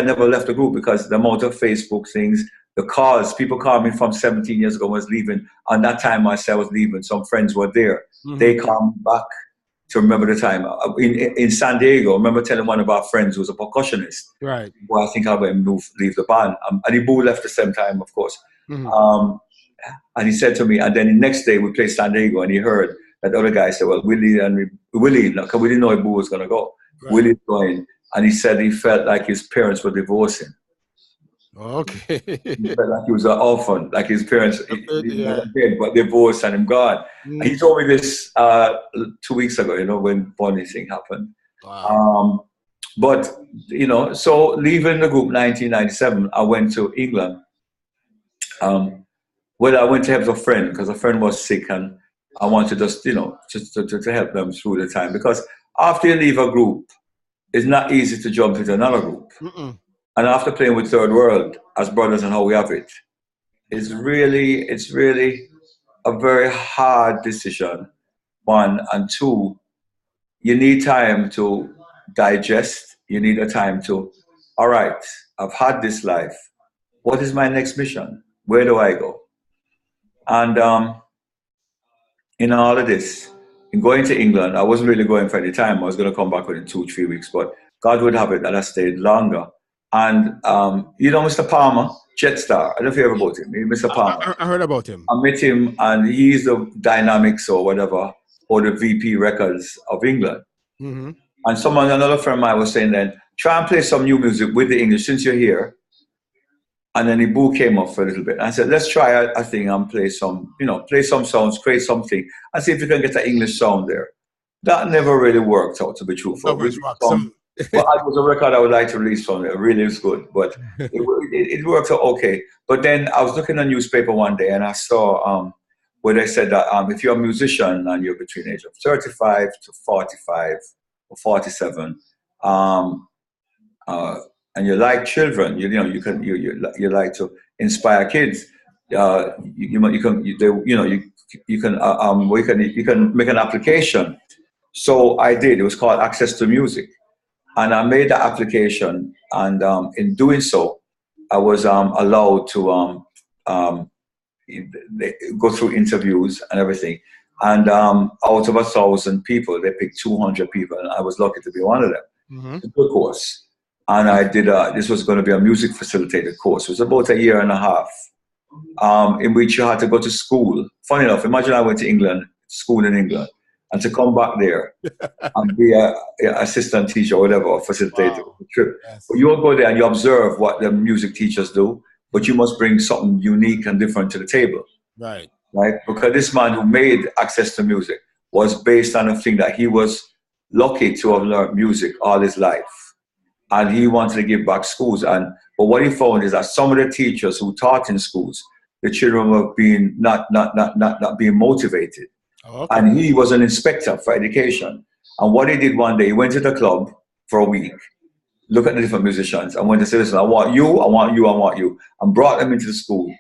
never left the group, because the amount of Facebook things. The calls, people called me from 17 years ago when I was leaving. And that time I said I was leaving, some friends were there. Mm-hmm. They called me back to remember the time. In San Diego, I remember telling one of our friends who was a percussionist. Right. Well, I think I went and leave the band. And he left the same time, of course. Mm-hmm. And he said to me, and then the next day we played San Diego, and he heard that other guy said, well, Willie, because we didn't know if Boo was going to go. Right. Willie's going, and he said he felt like his parents were divorcing. Okay. He felt like he was an orphan, like his parents, Yeah. but divorced and him gone. Mm. He told me this 2 weeks ago, when Bonnie thing happened. Wow. But, so leaving the group 1997, I went to England. I went to help a friend because a friend was sick, and I wanted just, to help them through the time. Because after you leave a group, it's not easy to jump into another group. Mm-mm. And after playing with Third World as brothers and how we have it, it's really a very hard decision. One, and two, you need time to digest. You need a time to, all right, I've had this life. What is my next mission? Where do I go? And in all of this, in going to England, I wasn't really going for any time. I was going to come back within 2-3 weeks, but God would have it that I stayed longer. And Mr. Palmer, Jetstar, I don't know if you heard about him. Mr. Palmer. I heard about him. I met him, and he's the Dynamics or whatever, or the VP Records of England. Mm-hmm. And another friend of mine was saying then, try and play some new music with the English since you're here. And then the Boo came up for a little bit. And I said, let's try a thing and play some sounds, create something, and see if you can get an English sound there. That never really worked out, to be truthful. Well, it was a record I would like to release from it. It really is good, but it worked out okay. But then I was looking at a newspaper one day, and I saw where they said that if you're a musician and you're between the age of 35 to 45 or 47, and you like children, you like to inspire kids. You can make an application. So I did. It was called Access to Music. And I made the application, and in doing so, I was allowed to go through interviews and everything. And out of 1,000 people, they picked 200 people, and I was lucky to be one of them. Mm-hmm. It's a good course. And I did, this was going to be a music facilitated course. It was about 1.5 years, in which you had to go to school. Funny enough, imagine I went to school in England, and to come back there and be an assistant teacher or whatever, or facilitator. Wow. Yes. But you'll go there and you observe what the music teachers do, but you must bring something unique and different to the table. Right. Because this man who made Access to Music was based on a thing that he was lucky to have learned music all his life. And he wanted to give back schools. But what he found is that some of the teachers who taught in schools, the children were being not being motivated. Okay. And he was an inspector for education. And what he did one day, he went to the club for a week, looked at the different musicians, and went to say, listen, I want you, I want you, I want you, and brought them into the school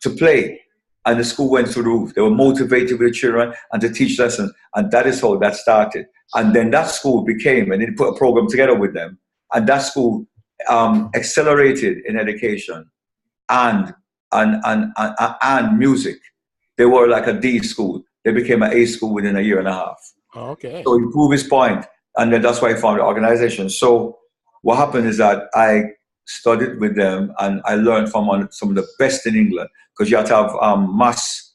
to play. And the school went through the roof. They were motivated with the children and to teach lessons. And that is how that started. And then that school became, and he put a program together with them. And that school accelerated in education and music. They were like a D school. They became an A school within 1.5 years. Oh, okay. So he proved his point, and then that's why he founded the organization. So what happened is that I studied with them, and I learned from some of the best in England, because you have to have mass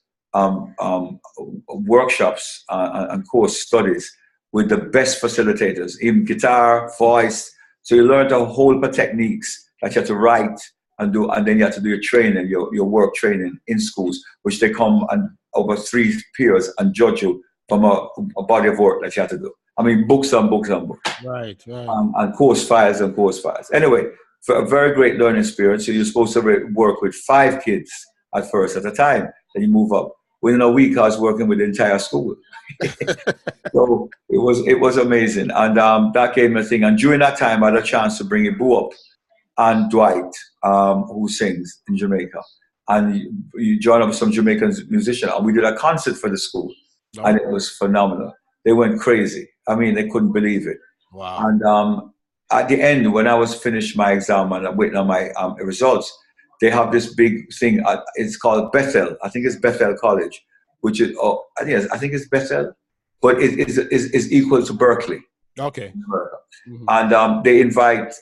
workshops and course studies with the best facilitators, even guitar, voice. So you learn the whole heap of techniques that you have to write and do, and then you have to do your training, your work training in schools, which they come and over 3 peers and judge you from a body of work that you have to do. I mean, books and books and books. Right. And course files and course files. Anyway, for a very great learning experience. So you're supposed to work with 5 kids at first at a time, then you move up. Within a week, I was working with the entire school. So it was amazing. And that gave me a thing. And during that time, I had a chance to bring Boo up and Dwight, who sings in Jamaica. And you joined up with some Jamaican musicians, and we did a concert for the school. Oh. And it was phenomenal. They went crazy. I mean, they couldn't believe it. Wow. And at the end, when I was finished my exam and I'm waiting on my results, they have this big thing. It's called Bethel. I think it's Bethel College, which is, I think it's Bethel, but it is equal to Berkeley. Okay. Mm-hmm. And they invite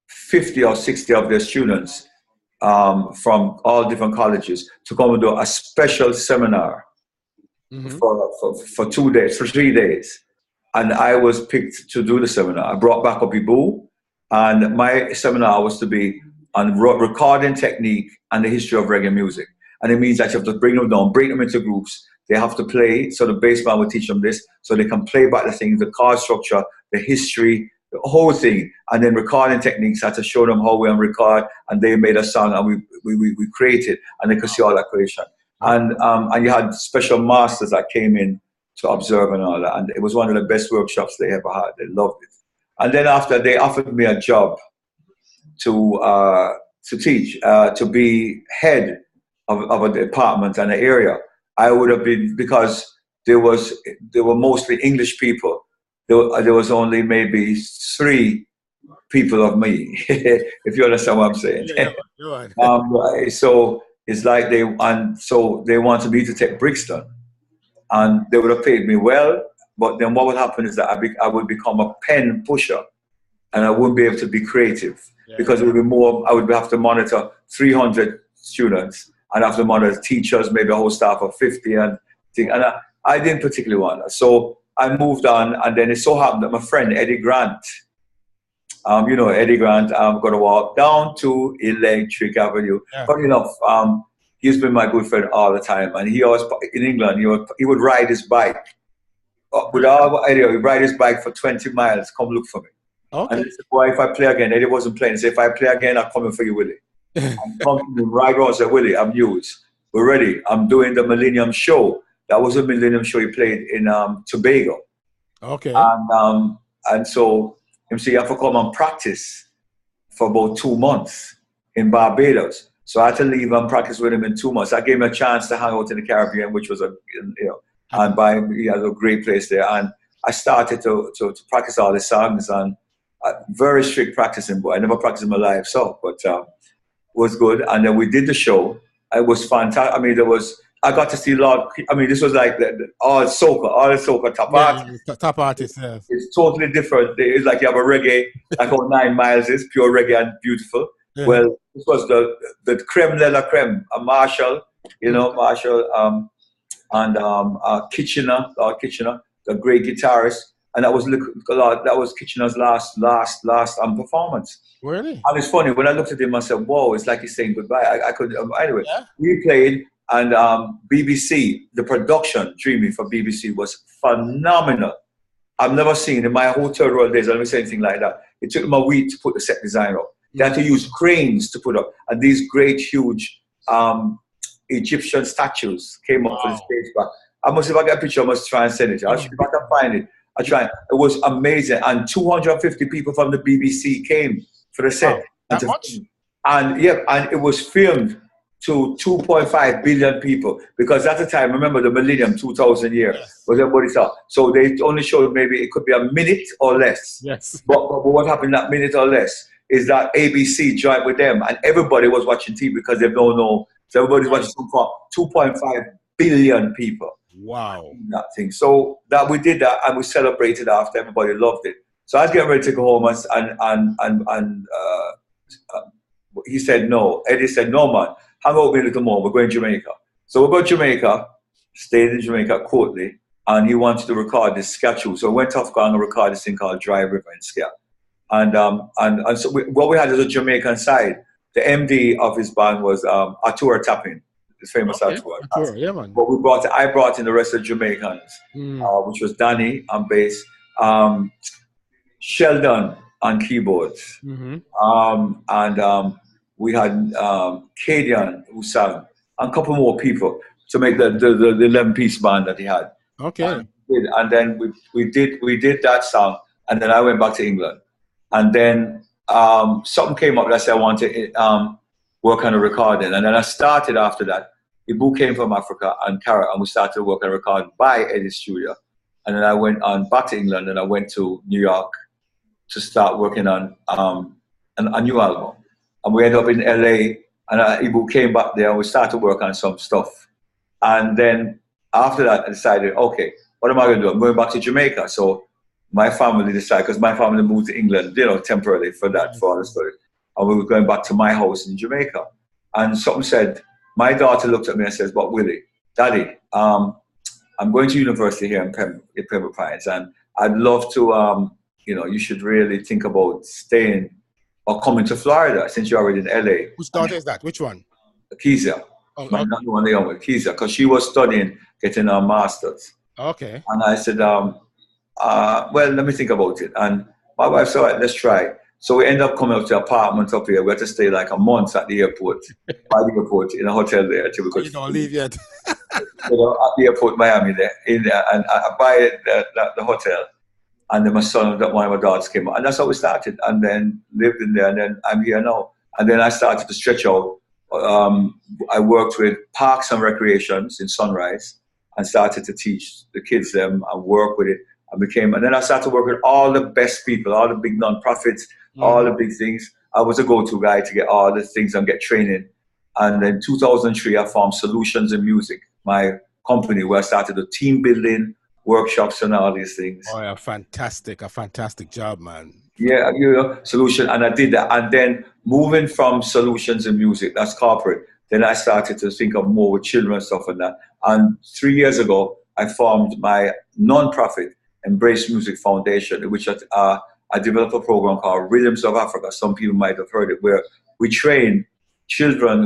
50 or 60 of their students from all different colleges to come and do a special seminar Mm-hmm. for 2 days, for 3 days. And I was picked to do the seminar. I brought back up Ibu, and my seminar was to be on recording technique and the history of reggae music. And it means that you have to bring them down, break them into groups. They have to play, so the bass band will teach them this, so they can play back the things, the chord structure, the history, the whole thing. And then recording techniques, I had to show them how we record, and they made a song, and we created, and they could see all that creation. And you had special masters that came in to observe and all that. And it was one of the best workshops they ever had. They loved it. And then after, they offered me a job to teach, to be head of a department and an area. I would have been, because there were mostly English people. There was only maybe 3 people of me, if you understand what I'm saying. Yeah, so it's like they wanted me to take Brixton, and they would have paid me well. But then what would happen is that I would become a pen pusher, and I wouldn't be able to be creative, because it would be more. I would have to monitor 300 students, and have to monitor teachers, maybe a whole staff of 50, and I didn't particularly want that. So I moved on, and then it so happened that my friend Eddie Grant, you know Eddie Grant, I'm going to walk down to Electric Avenue. Yeah. Funny enough, he's been my good friend all the time, and he always, in England, he would ride his bike. Without idea, he'd ride his bike for 20 miles, come look for me. Okay. And he said, boy, if I play again, Eddie wasn't playing. He said, if I play again, I'm coming for you, Willie. I'm coming to right around and said, Willie, I'm news. We're ready. I'm doing the Millennium Show. That was a Millennium Show he played in Tobago. Okay. And so you have to come and practice for about 2 months in Barbados. So I had to leave and practice with him in 2 months. That gave me a chance to hang out in the Caribbean, which was he had a great place there. And I started to practice all the songs, and very strict practicing, but I never practiced in my life, but was good. And then we did the show. It was fantastic. I mean, I got to see this was like all the soca top artists. Top artists, yes. It's totally different. It's like you have a reggae, like all 9 miles is pure reggae and beautiful. Yeah. Well, this was the creme de la creme. Marshall, Marshall, and Kitchener, the great guitarist. And that was Kitchener's last performance. Really? And it's funny, when I looked at him, I said, whoa, it's like he's saying goodbye. I could, anyway, we played, and BBC, the production, Dreamy, for BBC was phenomenal. I've never seen, in my whole third world days, I've never seen anything like that. It took them a week to put the set design up. They had to use cranes to put up, and these great, huge Egyptian statues came up for the stage back. If I get a picture, I must try and send it. I'll see if I can find it. I try. It was amazing, and 250 people from the BBC came for the set. Wow, that much? And it was filmed to 2.5 billion people, because at the time, remember the millennium, 2000 years, was everybody saw. So they only showed maybe it could be a minute or less. Yes. But what happened that minute or less is that ABC joined with them, and everybody was watching TV because they don't know. So everybody's watching 2.5 billion people. Wow. That thing. So that we did that, and we celebrated after. Everybody loved it. So I was getting ready to go home, and he said no. Eddie said, no, man, hang out with me a little more. We're going to Jamaica. So we go to Jamaica, stayed in Jamaica, Courtney, and he wanted to record this schedule. So we went off and recorded this thing called Dry River in Scare. And so what we had is a Jamaican side. The MD of his band was Artur Tapping, his famous Artur. Yeah, man. But I brought in the rest of the Jamaicans, which was Danny on bass, Sheldon on keyboards, and we had Cadian who sang, and a couple more people to make the 11-piece band that he had. Okay. And then we did that song, and then I went back to England. And then something came up that I said I wanted to work on a recording. And then I started after that. Ibu came from Africa and Cara, and we started working on a recording by Eddie's studio. And then I went on back to England, and I went to New York to start working on a new album. And we ended up in LA, and Ibu came back there, and we started working on some stuff. And then after that, I decided, okay, what am I going to do? I'm going back to Jamaica. So my family decided, because my family moved to England, temporarily for all the story. And we were going back to my house in Jamaica. And something said, my daughter looked at me and says, but Willie, Daddy, I'm going to university here in Pembroke Pines, and I'd love to, you know, you should really think about staying or coming to Florida since you're already in LA. Whose daughter is that? Which one? Kezia. Oh, My okay. not the one young with Kezia, because she was studying, getting her master's. Okay. And I said, well, let me think about it. And my wife said, all right, let's try. So we end up coming up to the apartment up here. We had to stay like a month at the airport, by the airport, in a hotel there. Till we Oh, you don't leave yet. you know, at the airport, Miami, there, in there, and I buy the hotel. And then my son, one of my daughters came out. And that's how we started. And then lived in there. And then I'm here now. And then I started to stretch out. I worked with parks and recreations in Sunrise and started to teach the kids them and work with it. And then I started to work with all the best people, all the big nonprofits, all the big things. I was a go-to guy to get all the things and get training. And then 2003, I formed Solutions in Music, my company, where I started the team building, workshops and all these things. Oh, yeah, a fantastic job, man. Yeah, you know, solution, and I did that. And then moving from Solutions in Music, that's corporate, then I started to think of more with children and stuff and that. And 3 years ago, I formed my non-profit Embrace Music Foundation, in which I developed a program called Rhythms of Africa. Some people might have heard it, where we train children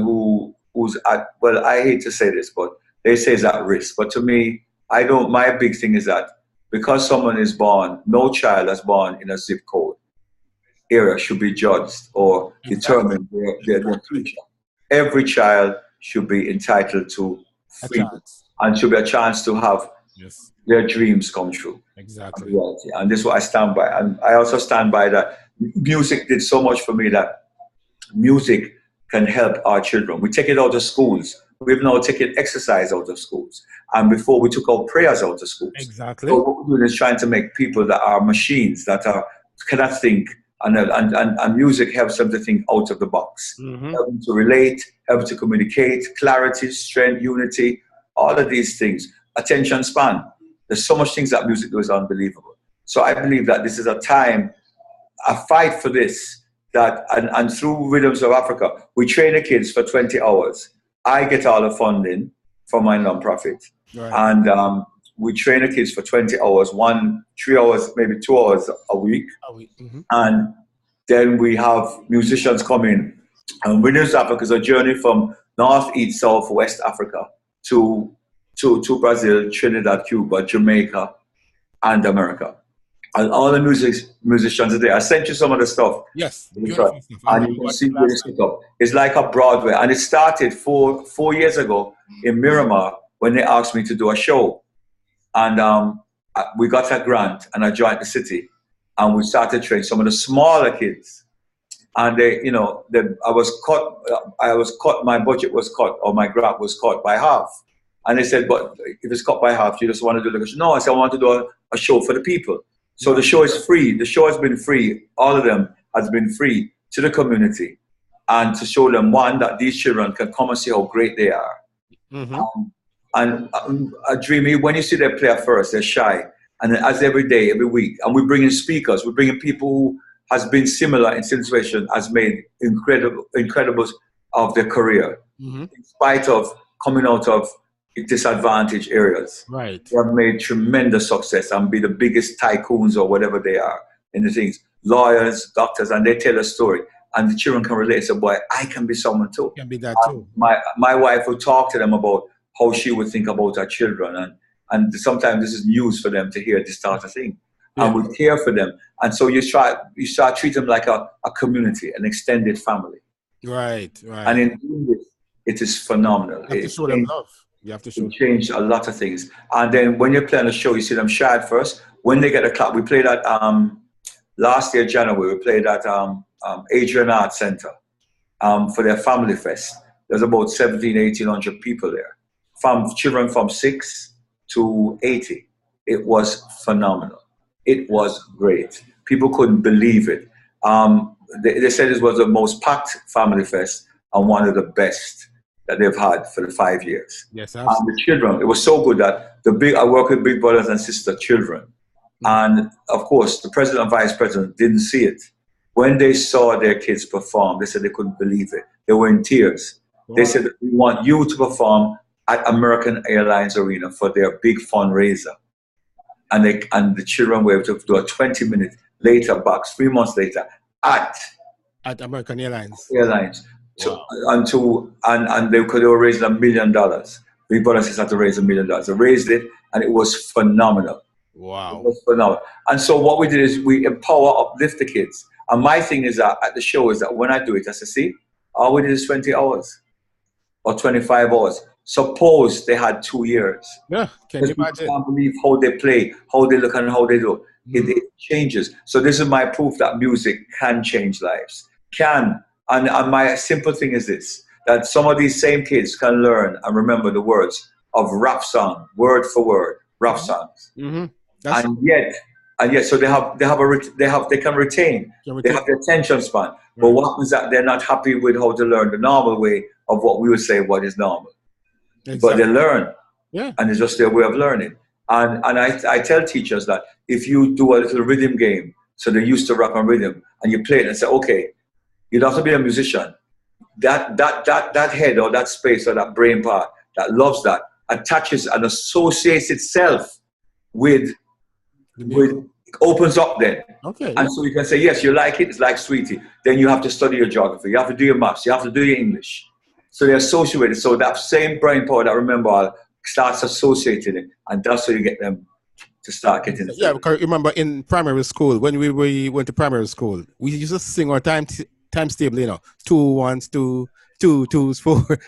who's at, well, I hate to say this, but they say it's at risk. But to me, my big thing is that because someone is born, no child that's born in a zip code area should be judged or determined their future. Every child should be entitled to freedom and should be a chance to have their dreams come true. Exactly. And this is what I stand by. And I also stand by that music did so much for me, that music can help our children. We take it out of schools. We've now taken exercise out of schools. And before we took our prayers out of schools. Exactly. So what we're doing is trying to make people that are machines, that cannot think, and music helps them to think out of the box. Help them to relate, help them to communicate, clarity, strength, unity, all of these things. Attention span. There's so much things that music does unbelievable. So I believe that this is a time, a fight for this, and through Rhythms of Africa, we train the kids for 20 hours. I get all the funding from my nonprofit. Right. And we train the kids for 20 hours, 3 hours, maybe 2 hours a week. And then we have musicians come in. And Rhythms of Africa is a journey from North, East, South, West Africa to Brazil, Trinidad, Cuba, Jamaica, and America. And all the musicians are there. I sent you some of the stuff. Yes. And you can see where it's set up. It's like a Broadway. And it started four years ago in Miramar when they asked me to do a show. And we got a grant and I joined the city. And we started training some of the smaller kids. And they, you know, I was cut, my budget was cut, or my grant was cut by half. And they said, but if it's cut by half, you just want to do the show? No, I said, I want to do a show for the people. So the show is free. The show has been free. All of them has been free to the community, and to show them, one, that these children can come and see how great they are. Dreamy, when you see them play at first, they're shy. And then as every day, every week, and we bring in speakers, we bring in people who has been similar in situation, has made incredible of their career, in spite of coming out of disadvantaged areas. Right. They have made tremendous success and be the biggest tycoons or whatever they are in the things. Lawyers, doctors, and they tell a story. And the children can relate. So, boy, I can be someone too. Can be that too. My wife would talk to them about how she would think about her children. And sometimes this is news for them to hear this sort of thing. And we care for them. And so you start treating them like a community, an extended family. Right, right. And in doing this, it is phenomenal. You have to show them love. You have to show them. Change a lot of things. And then when you're playing a show, you see them shy at first. When they get a clap, we played at last year, January, we played at Adrian Arts Center for their Family Fest. There's about 1,800 people there, from children from 6 to 80. It was phenomenal. It was great. People couldn't believe it. They said it was the most packed Family Fest and one of the best that they've had for the 5 years. Yes, and the children, it was so good that I work with big brothers and sister children. And of course, the president and vice president didn't see it. When they saw their kids perform, they said they couldn't believe it. They were in tears. Wow. They said, we want you to perform at American Airlines Arena for their big fundraiser. And the children were able to do a 20-minute later box 3 months later at American Airlines. And they could have raised $1 million. Big Brother Sisters had to raise $1 million. They raised it, and it was phenomenal. Wow. It was phenomenal. And so what we did is we empower, uplift the kids. And my thing is that at the show is that when I do it, I say, see, all we did is 20 hours or 25 hours. Suppose they had 2 years. Yeah, can you imagine? I can't believe how they play, how they look, and how they do. It changes. So this is my proof that music can change lives. Can. And my simple thing is this, that some of these same kids can learn and remember the words of rap song, word for word, rap songs. And yet, so they can retain. They have the attention span. But what happens is that they're not happy with how to learn the normal way of what we would say what is normal. Exactly. But they learn, and it's just their way of learning. And I tell teachers that if you do a little rhythm game, so they're used to rap and rhythm, and you play it and say, okay, you don't have to be a musician. That head or that space or that brain part that loves that attaches and associates itself with opens up then. Okay. And so you can say, yes, you like it, it's like Sweetie. Then you have to study your geography, you have to do your maths, you have to do your English. So they're associated. So that same brain power that remember all starts associating it, and that's how you get them to start getting it. Yeah, because remember in primary school, when we went to primary school, we used to sing our times table, 2 1s, 2 2s, 4. Right.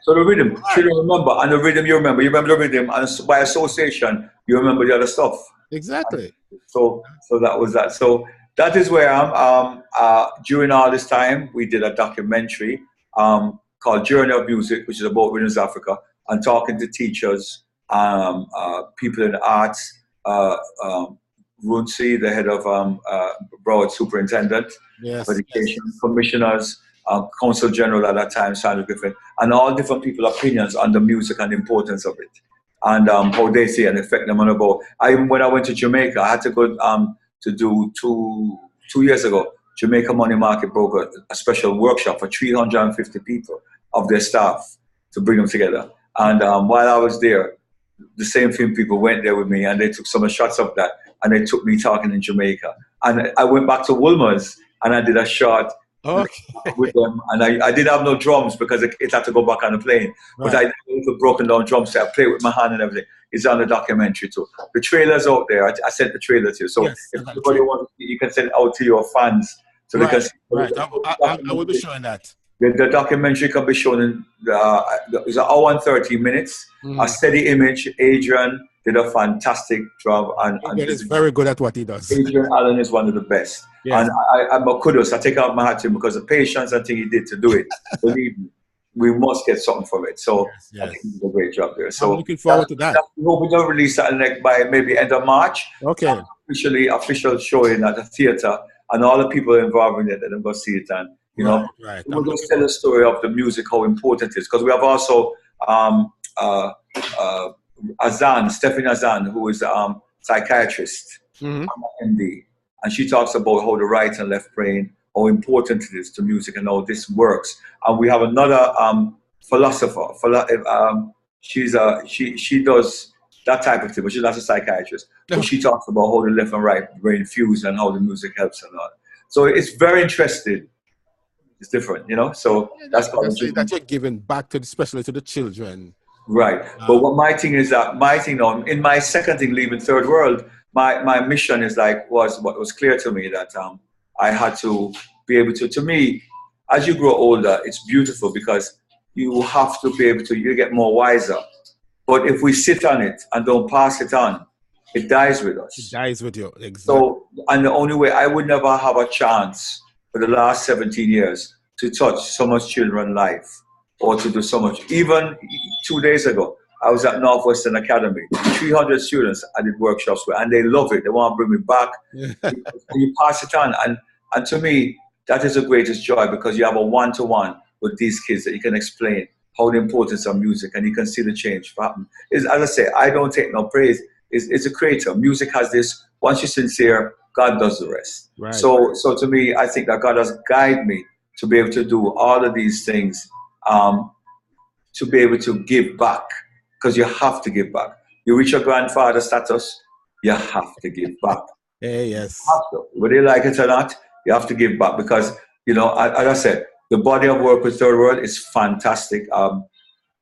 So the rhythm, children remember, and the rhythm you remember the rhythm, and by association, you remember the other stuff. Exactly. And so that was that. So that is where I'm. During all this time, we did a documentary called Journey of Music, which is about Women's Africa, and talking to teachers, people in the arts, Runci, the head of Broward Superintendent of Education, commissioners, Council General at that time, Sandra Griffin, and all different people's opinions on the music and the importance of it, and how they see and affect them on the boat. When I went to Jamaica, I had to go to do 2 years ago. Jamaica Money Market broke a special workshop for 350 people of their staff to bring them together. And while I was there, the same film people went there with me, and they took some shots of that, and they took me talking in Jamaica. And I went back to Woolmer's, and I did a shot with them. And I didn't have no drums because it had to go back on the plane. Right. But I did a broken down drum set. I played with my hand and everything. It's on the documentary too. The trailer's out there. I sent the trailer to you. So if anybody wants to see, you can send it out to your fans. So they can see. Right. I will be showing that. The documentary can be shown in it's an hour and 30 minutes. A steady image. Adrian did a fantastic job. And he's very good at what he does. Adrian Allen is one of the best. Yes. And I'm a kudos. I take out my hat to him because the patience and thing he did to do it, believe me, we must get something from it. So I think he did a great job there. So I'm looking forward to that. We hope we don't release that by maybe end of March. Okay. Official showing at the theater, and all the people involved in it, and I'm going to see it. And you know, we're going to tell the story of the music, how important it is, because we have also Stephanie Azan, who is a psychiatrist, MD, and she talks about how the right and left brain, how important it is to music and how this works. And we have another philosopher. She does that type of thing, but she's not a psychiatrist. But she talks about how the left and right brain fuse and how the music helps and all. So it's very interesting. It's different, you know. So that's that you're giving back to, especially to the children. Right. But what my thing is that in my second thing, leaving Third World, my mission is what was clear to me that I had to be able to me, as you grow older, it's beautiful because you have to be able to, you get more wiser. But if we sit on it and don't pass it on, it dies with us. It dies with you, exactly. So, and the only way, I would never have a chance for the last 17 years to touch so much children's life or to do so much. Even 2 days ago, I was at Northwestern Academy. 300 students I did workshops with, and they love it. They want to bring me back. You pass it on. And to me, that is the greatest joy, because you have a one-to-one with these kids that you can explain how the importance of music, and you can see the change happen. As I say, I don't take no praise. It's a creator. Music has this, once you're sincere, God does the rest. Right. So to me, I think that God has guided me to be able to do all of these things to be able to give back, because you have to give back. You reach your grandfather status, you have to give back. Hey, yes. You have to. Whether you like it or not, you have to give back because, you know, as I said, the body of work with Third World is fantastic.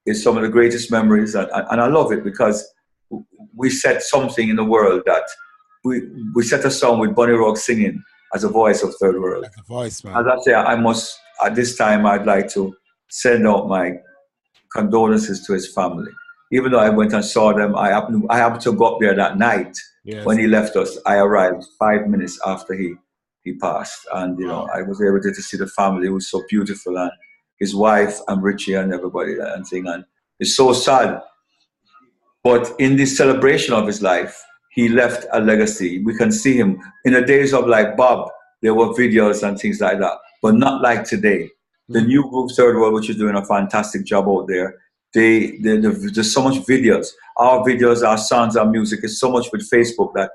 It's some of the greatest memories, and I love it because we set something in the world that we set a song with Bunny Rock singing as a voice of Third World. Like a voice, man. As I say, I must, at this time, I'd like to send out my condolences to his family. Even though I went and saw them, I happened to go up there that night. Yes. When he left us. I arrived 5 minutes after he passed. And, you know, I was able to see the family. It was so beautiful. And his wife and Richie and everybody and thing. And it's so sad. But in this celebration of his life, he left a legacy. We can see him in the days of like Bob. There were videos and things like that, but not like today. The new group Third World, which is doing a fantastic job out there. There's so much videos. Our videos, our songs, our music is so much with Facebook that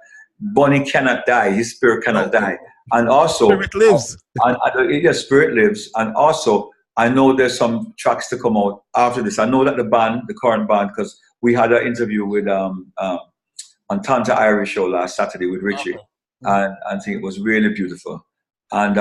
Bunny cannot die. His spirit cannot die. And also, Spirit lives. Yes, spirit lives. And also, I know there's some tracks to come out after this. I know that the current band, because we had an interview with on Tanta Irie show last Saturday with Richie, and I think it was really beautiful. And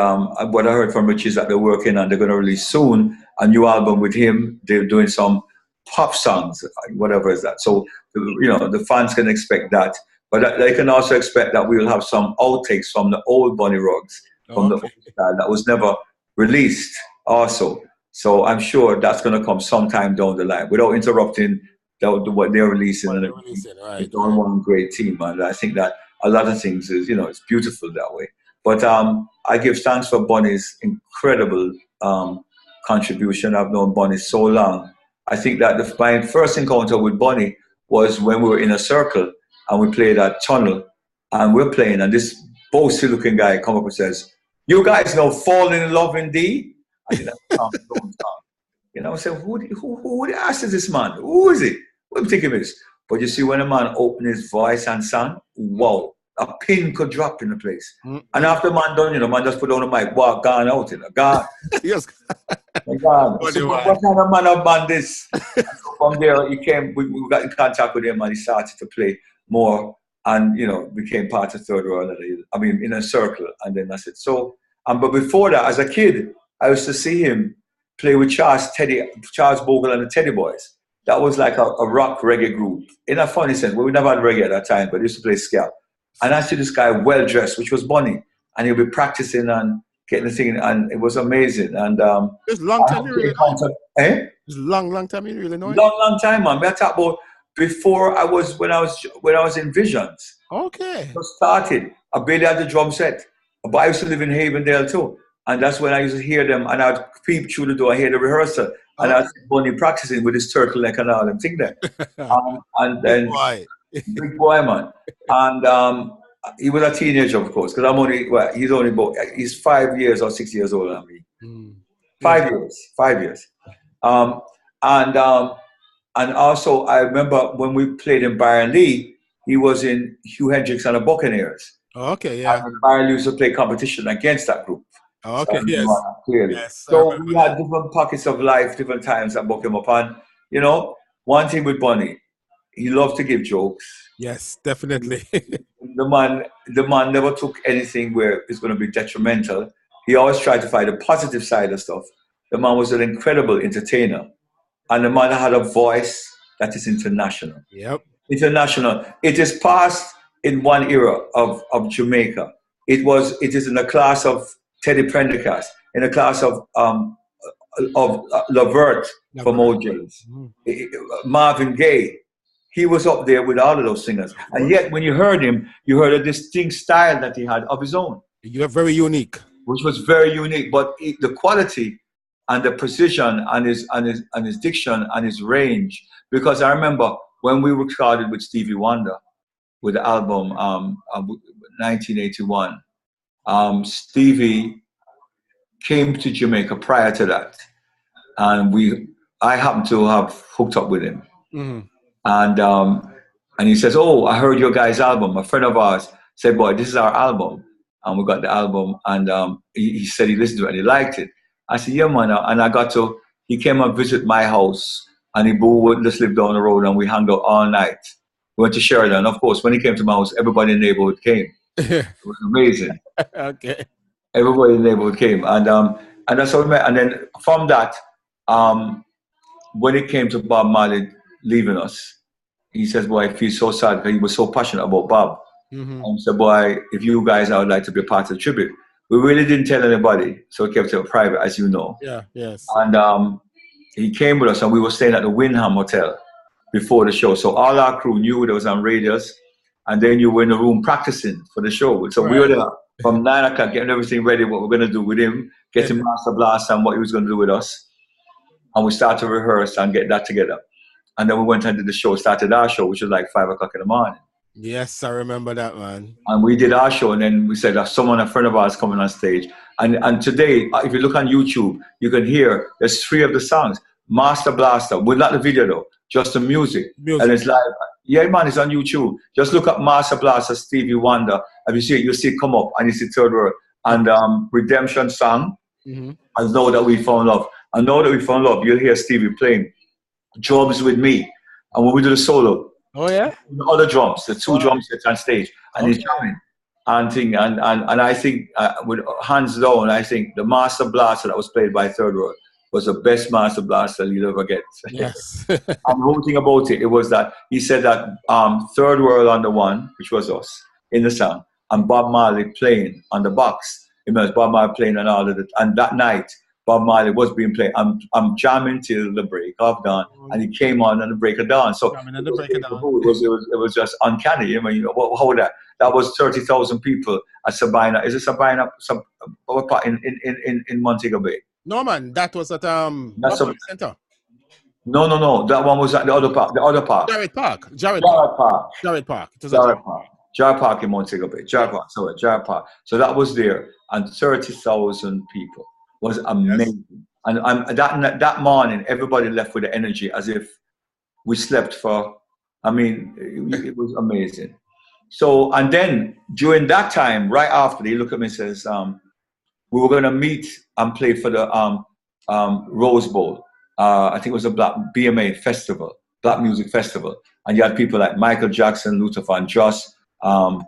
what I heard from Richie is that they're working and they're going to release soon a new album with him. They're doing some pop songs, whatever is that. So, you know, the fans can expect that. But they can also expect that we will have some outtakes from the old Bunny Ruggs, from the old style that was never released also. So I'm sure that's going to come sometime down the line without interrupting what they're releasing. It's all one great team. And I think that a lot of things is, you know, it's beautiful that way. But I give thanks for Bunny's incredible contribution. I've known Bunny so long. I think that my first encounter with Bunny was when we were in a circle and we played at Tunnel, and we're playing, and this bossy looking guy come up and says, "You guys know Falling in Love in D?" I think that's song. You know, I said, who the ass is this man? Who is he? What do you think he is? But you see, when a man opened his voice and sang, wow, a pin could drop in the place. And after man done, you know, man just put on the mic, walk, gone out, you know, gone. Yes. Gone. So what kind of man of man this? So from there, he came, we got in contact with him and he started to play more and, you know, became part of Third World. I mean, in a circle. And then I said, so, but before that, as a kid, I used to see him play with Charles Bogle and the Teddy Boys. That was like a rock reggae group. In a funny sense, we never had reggae at that time, but he used to play ska. And I see this guy well dressed, which was Bunny, and he'll be practicing and getting the thing, and it was amazing. And it's long time you really know. It's long time you really know. Long time, man. I talk about before when I was in Visions. Okay. I started. I barely had the drum set, but I used to live in Havendale too, and that's when I used to hear them, and I'd peep through the door, I hear the rehearsal. And I see Bunny practicing with his turtleneck and all them thing there. And then big boy, man. And he was a teenager, of course, because he's 5 years or 6 years older than me. 5 years. 5 years. And also I remember when we played in Byron Lee, he was in Hugh Hendricks and the Buccaneers. Okay, yeah. And Byron Lee used to play competition against that group. Okay, yes. Yes. So we had different pockets of life, different times that book him up. And, you know, one thing with Bunny, he loved to give jokes. Yes, definitely. The man never took anything where it's going to be detrimental. He always tried to find the positive side of stuff. The man was an incredible entertainer. And the man had a voice that is international. Yep. International. It is past in one era of Jamaica. It is in the class of Teddy Prendergast, in a class of Lavert from OJ's, Marvin Gaye. He was up there with all of those singers. And yet, when you heard him, you heard a distinct style that he had of his own. You're very unique. Which was very unique. But the quality and the precision and his diction and his range. Because I remember when we recorded with Stevie Wonder with the album 1981, Stevie came to Jamaica prior to that, and I happened to have hooked up with him, and he says, "Oh, I heard your guys' album." A friend of ours said, "Boy, this is our album," and we got the album, and he said he listened to it and he liked it. I said, "Yeah, man," and he came and visit my house and he would just live down the road, and we hung out all night. We went to Sheridan. Of course, when he came to my house, everybody in the neighborhood came. It was amazing. Okay. Everybody in the neighborhood came, and that's how we met. And then from that, when it came to Bob Marley leaving us, he says, "Boy, I feel so sad," because he was so passionate about Bob. And he said, "Boy, if you guys would like to be a part of the tribute." We really didn't tell anybody, so we kept it private, as you know. Yeah. Yes. And he came with us, and we were staying at the Wyndham Hotel before the show. So all our crew knew there was on radios, and then you were in the room practicing for the show. So we were there from 9 o'clock, getting everything ready, what we're going to do with him, getting Master Blast and what he was going to do with us. And we started to rehearse and get that together. And then we went and did the show, started our show, which was like 5 o'clock in the morning. Yes, I remember that, man. And we did our show, and then we said, a friend of ours coming on stage. And today, if you look on YouTube, you can hear there's 3 of the songs. Master Blaster, well, not the video though, just the music. And it's like, yeah, man, it's on YouTube. Just look up Master Blaster, Stevie Wonder. If you see it, you'll see it come up, and you see Third World. And Redemption Song, and Know That We Found Love. And Know That We Found Love, you'll hear Stevie playing drums with me. And when we do the solo, oh yeah, the other drums, the 2 drums that's on stage, and he's jamming. And I think, with hands down, I think the Master Blaster that was played by Third World was the best Master Blaster you'll ever get. Yes. And the whole thing about it was that he said that Third World on the one, which was us, in the song, and Bob Marley playing on the box. It was Bob Marley playing on all of it. And that night, Bob Marley was being played. I'm jamming till the break of dawn, and he came on the break of dawn. So it was just uncanny. I mean, how that was 30,000 people at Sabina. Is it Sabina in Montego Bay? No, man, that was at Center. No. That one was at the other park. Jarrett Park. Jarrett Park in Montego Bay. Jarrett Park. So that was there, and 30,000 people. Was amazing. Yes. And that morning, everybody left with the energy as if we slept for, I mean, it was amazing. So, and then during that time, right after, he looked at me and says, we were going to meet and play for the Rose Bowl. I think it was a Black BMA festival, Black Music Festival. And you had people like Michael Jackson, Luther Vandross,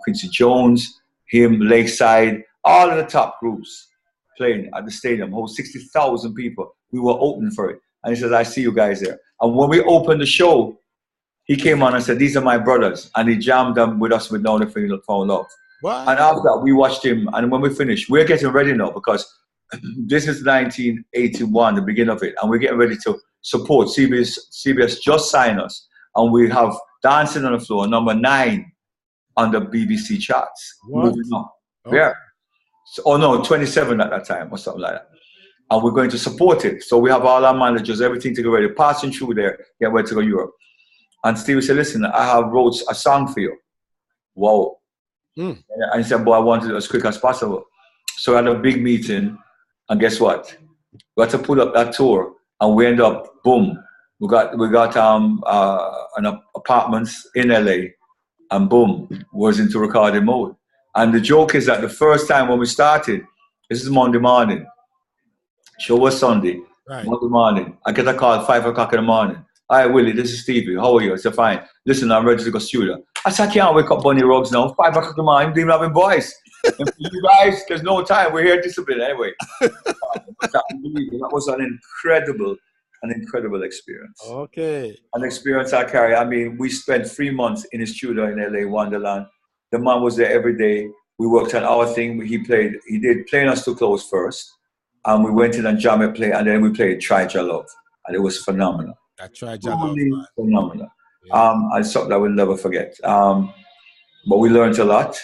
Quincy Jones, him, Lakeside, all of the top groups playing at the stadium, hold 60,000 people. We were open for it. And he says, I see you guys there. And when we opened the show, he came on and said, these are my brothers. And he jammed them with us with Now That We Found Love. What? And after that, we watched him. And when we finished, we're getting ready now because this is 1981, the beginning of it. And we're getting ready to support. CBS just signed us. And we have Dancing on the Floor, number 9 on the BBC charts. What? Moving on. Okay. Yeah. So, 27 at that time or something like that. And we're going to support it. So we have all our managers, everything to go ready, passing through there, get ready to go Europe. And Steve said, listen, I have wrote a song for you. Wow. And he said, boy, I want it as quick as possible. So we had a big meeting, and guess what? We had to pull up that tour, and we end up, boom, we got an apartments in LA, and boom, was into recording mode. And the joke is that the first time when we started, this is Monday morning. Show was Sunday, right. Monday morning. I get a call at 5 o'clock in the morning. Hi, Willie, this is Stevie. How are you? I said, fine. Listen, I'm ready to go studio. I said, I can't wake up Bunny Ruggs now. 5 o'clock in the morning, I'm even having voice. And for you guys, there's no time. We're here discipline anyway. That was an incredible experience. Okay. An experience I carry. I mean, we spent 3 months in his studio in LA, Wonderland. The man was there every day. We worked on our thing. He did Playing Us Too Close first. And we went in and jammed and played. And then we played Try Your Love. And it was phenomenal. I tried Your Love. Phenomenal. Yeah. And something I will never forget. But we learned a lot.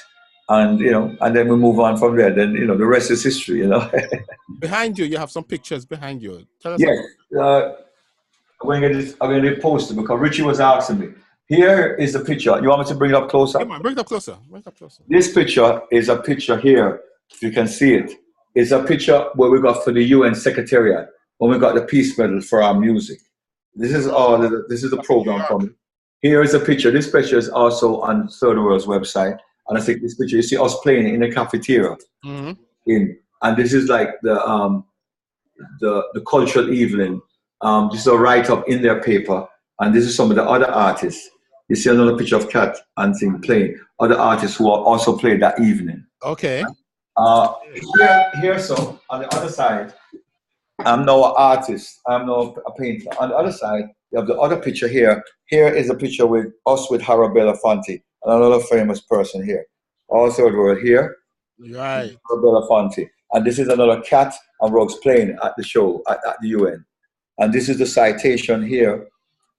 And, and then we move on from there. Then, the rest is history, Behind you have some pictures behind you. Tell us. Yes. I'm going to get posted because Richie was asking me. Here is the picture. You want me to bring it up closer? Come on, bring it up closer. This picture is a picture here. If you can see it. It's a picture where we got for the UN Secretariat when we got the Peace Medal for our music. This is the program from it. Here is a picture. This picture is also on Third World's website. And I think this picture, you see us playing in the cafeteria. And this is like the cultural evening This is a write-up in their paper, and this is some of the other artists. You see another picture of Cat and Thing playing. Other artists who are also played that evening. Okay. Here, so on the other side, I'm now an artist. I'm now a painter. On the other side, you have the other picture here. Here is a picture with us with Harold Belafonte, another famous person here. All third world here. Right. Harold Belafonte. And this is another Cat and Rugs playing at the show at the UN. And this is the citation here,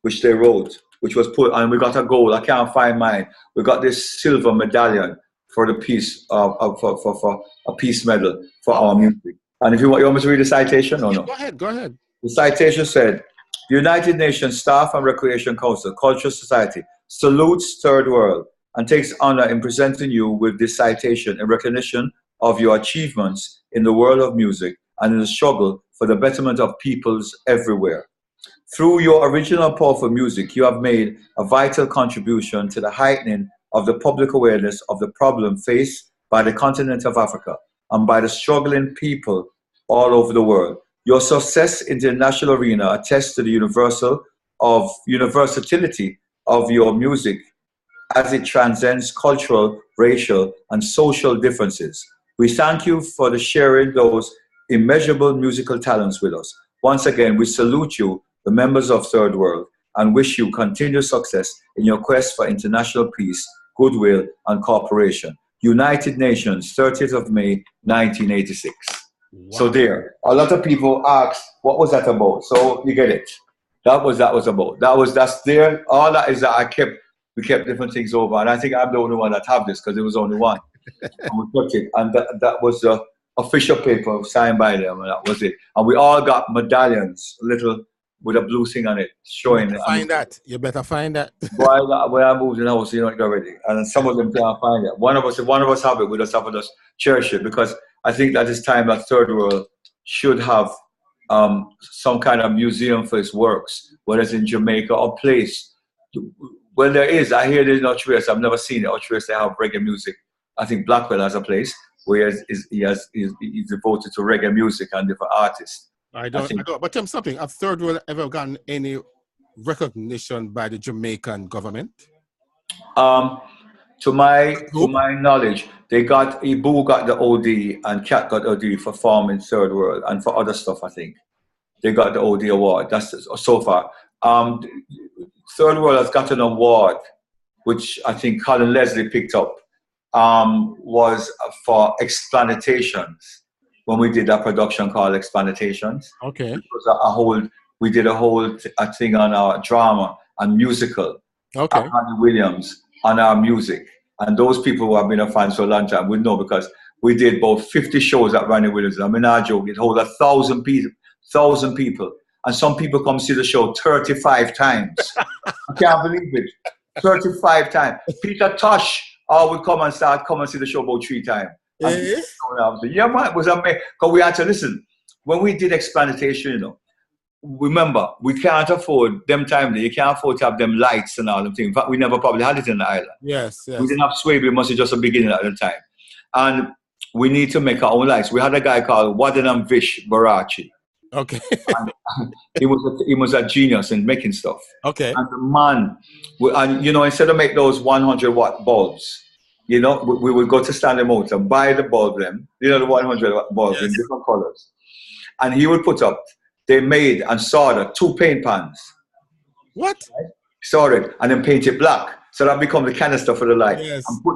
which they wrote, which was put, and we got a gold. I can't find mine. We got this silver medallion for the peace, for a peace medal for our music. And if you want me to read the citation or no? Go ahead, go ahead. The citation said, the United Nations Staff and Recreation Council, Cultural Society, salutes Third World and takes honor in presenting you with this citation in recognition of your achievements in the world of music and in the struggle for the betterment of peoples everywhere. Through your original powerful music, you have made a vital contribution to the heightening of the public awareness of the problem faced by the continent of Africa and by the struggling people all over the world. Your success in the international arena attests to the universality of your music as it transcends cultural, racial, and social differences. We thank you for sharing those immeasurable musical talents with us. Once again, we salute you, the members of Third World, and wish you continued success in your quest for international peace, goodwill, and cooperation. United Nations, 30th of May, 1986. Wow. So there, a lot of people ask, what was that about? So you get it. That was about. That's there. All that is that we kept different things over. And I think I'm the only one that have this because there was only one. And we put it. And that was the official paper signed by them. And that was it. And we all got medallions, little with a blue thing on it, showing it. You better find that. When I moved in the house, you know, it already. And some of them can't find it. If one of us have it, we just have to just cherish it, because I think that it's time that Third World should have some kind of museum for its works, whether it's in Jamaica or place. Well, there is. I hear there's in Utrecht. I've never seen it. Utrecht, they have reggae music. I think Blackwell has a place where he's devoted to reggae music and different artists. I don't. But tell me something. Have Third World ever gotten any recognition by the Jamaican government? To my knowledge, Boo got the OD and Cat got OD for forming Third World and for other stuff. I think they got the OD award. That's so far. Third World has got an award, which I think Colin Leslie picked up. Was for Explantations. When we did that production called Explantations. Okay. It was we did a whole thing on our drama and musical. Okay. Andy Williams on our music. And those people who have been a fan for a long time would know, because we did about 50 shows at Randy Williams. I mean, I joke, it holds 1,000 people. And some people come see the show 35 times. I can't believe it. 35 times. Peter Tosh would come and see the show about 3 times. Yeah, man, it was amazing. Because we had to listen. When we did Explantation, you know, remember, we can't afford them time there. You can't afford to have them lights and all them things. In fact, we never probably had it in the island. Yes. We didn't have Sway, it must have just a beginning at the time. And we need to make our own lights. We had a guy called Wadanam Vish Barachi. Okay. He was a genius in making stuff. Okay. And the man, and you know, instead of make those 100-watt bulbs, you know, we would go to Stanley Motor, buy the bulb them, you know, the 100-watt bulbs in different colors. And he would put up, they made and soldered 2 paint pans. What? Right? Soldered and then paint it black. So that become the canister for the light. Yes. And put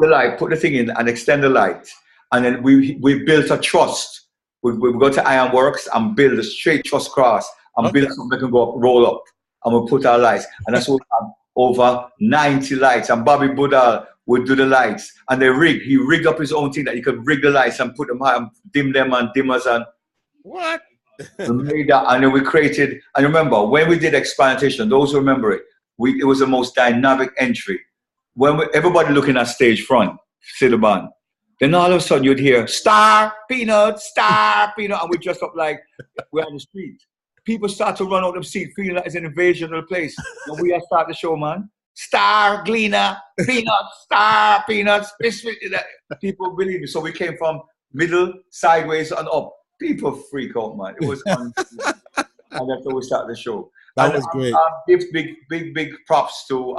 the thing in and extend the light. And then we built a truss. We go to Ironworks and build a straight truss cross and build something that can go up, roll up. And we put our lights. And that's what we have over 90 lights. And Bobby Budal would do the lights. And he rigged up his own thing that you could rig the lights and put them high and dim them and dimmers and what? We made that, and then we created, and remember, when we did Explantation, those who remember it, it was the most dynamic entry. Everybody looking at stage front, see the band. Then all of a sudden you'd hear, Star Peanut, and we dressed up like we're on the street. People start to run out of the seat, feeling like it's an invasion of the place. And we start the show, man. Star, Gleaner, Peanuts, Star, Peanuts. People believe it. So we came from middle, sideways, and up. People freak out, man. It was And that's how we start the show. That And was great. give big props to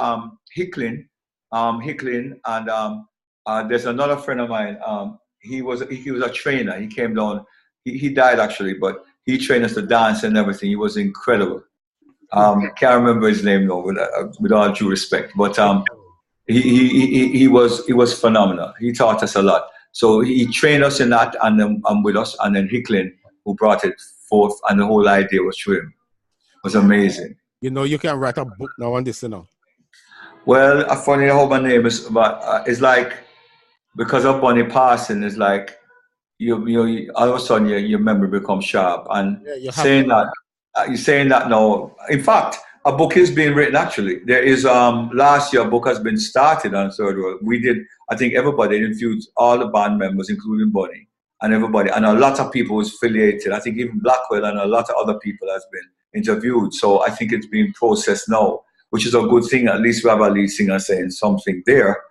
Hicklin, and there's another friend of mine. He was a trainer. He came down. He died actually, but he trained us to dance and everything. He was incredible. Can't remember his name though, with all due respect. But he was phenomenal. He taught us a lot. So he trained us in that, and then with us, and then Hicklin, who brought it forth, and the whole idea was through him. It was amazing. You know, you can write a book now on this, you know. Well, funny how my name is, but it's like because of Bonnie passing, it's like you all of a sudden your memory becomes sharp. And Yeah, saying that, you're saying that now. In fact, a book is being written. Actually, there is last year a book has been started on Third World. We did, I think everybody infused, all the band members, including Bonnie and everybody, and a lot of people was affiliated. I think even Blackwell and a lot of other people has been interviewed. So I think it's being processed now, which is a good thing. At least we have a lead singer saying something there.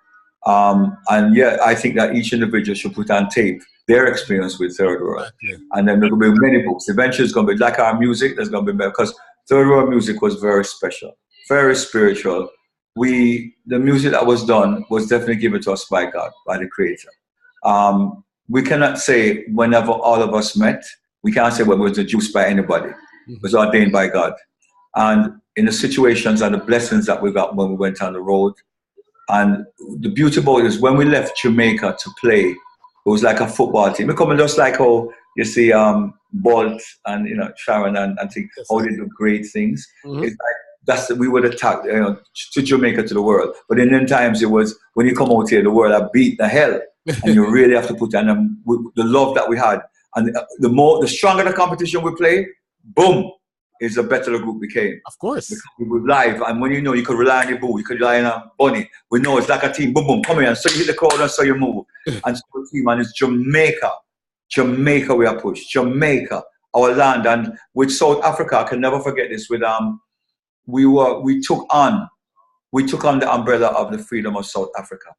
And yeah, I think that each individual should put on tape their experience with Third World. Exactly. And then there will be many books. Eventually it's going to be like our music, there's going to be better, because Third World music was very special, very spiritual. The music that was done was definitely given to us by God, by the Creator. We cannot say whenever all of us met, we can't say when it was produced by anybody. It was ordained by God. And in the situations and the blessings that we got when we went on the road, and the beauty about it is when we left Jamaica to play, it was like a football team. We're coming just like how you see Bolt and Sharon and think how they do great things. It's like we would attack to Jamaica, to the world. But in them times it was when you come out here, the world had beat the hell, and you really have to put on the love that we had, and the stronger the competition we play, boom, is the better the group became. Of course. Because we were live, and when you could rely on your boo, you could rely on Bunny. We know it's like a team, boom, boom, come here, and so you hit the crowd and so you move. And so the team, and it's Jamaica. Jamaica we are pushed. Jamaica, our land. And with South Africa, I can never forget this, we took on the umbrella of the freedom of South Africa.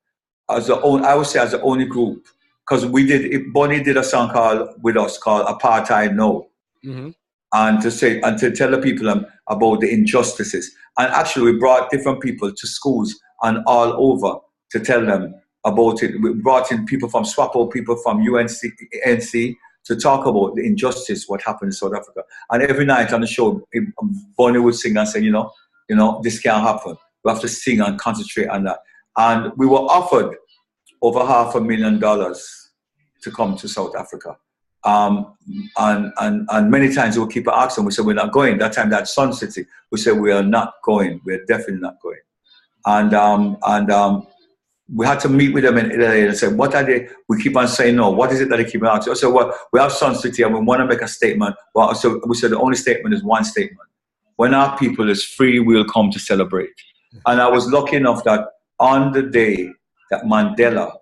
I would say as the only group, because Bunny did a song with us called Apartheid No. And to tell the people about the injustices. And actually we brought different people to schools and all over to tell them about it. We brought in people from SWAPO, people from NC to talk about the injustice, what happened in South Africa. And every night on the show, Bonnie would sing and say, this can't happen. We have to sing and concentrate on that. And we were offered over $500,000 to come to South Africa. And many times we would keep asking, we said, we're not going. That time, that Sun City, we said, we are not going. We're definitely not going. And we had to meet with them in Italy and say, what are they? We keep on saying no. What is it that they keep on asking? I said, well, we have Sun City and we want to make a statement. Well, so we said the only statement is one statement. When our people is free, we'll come to celebrate. And I was lucky enough that on the day that Mandela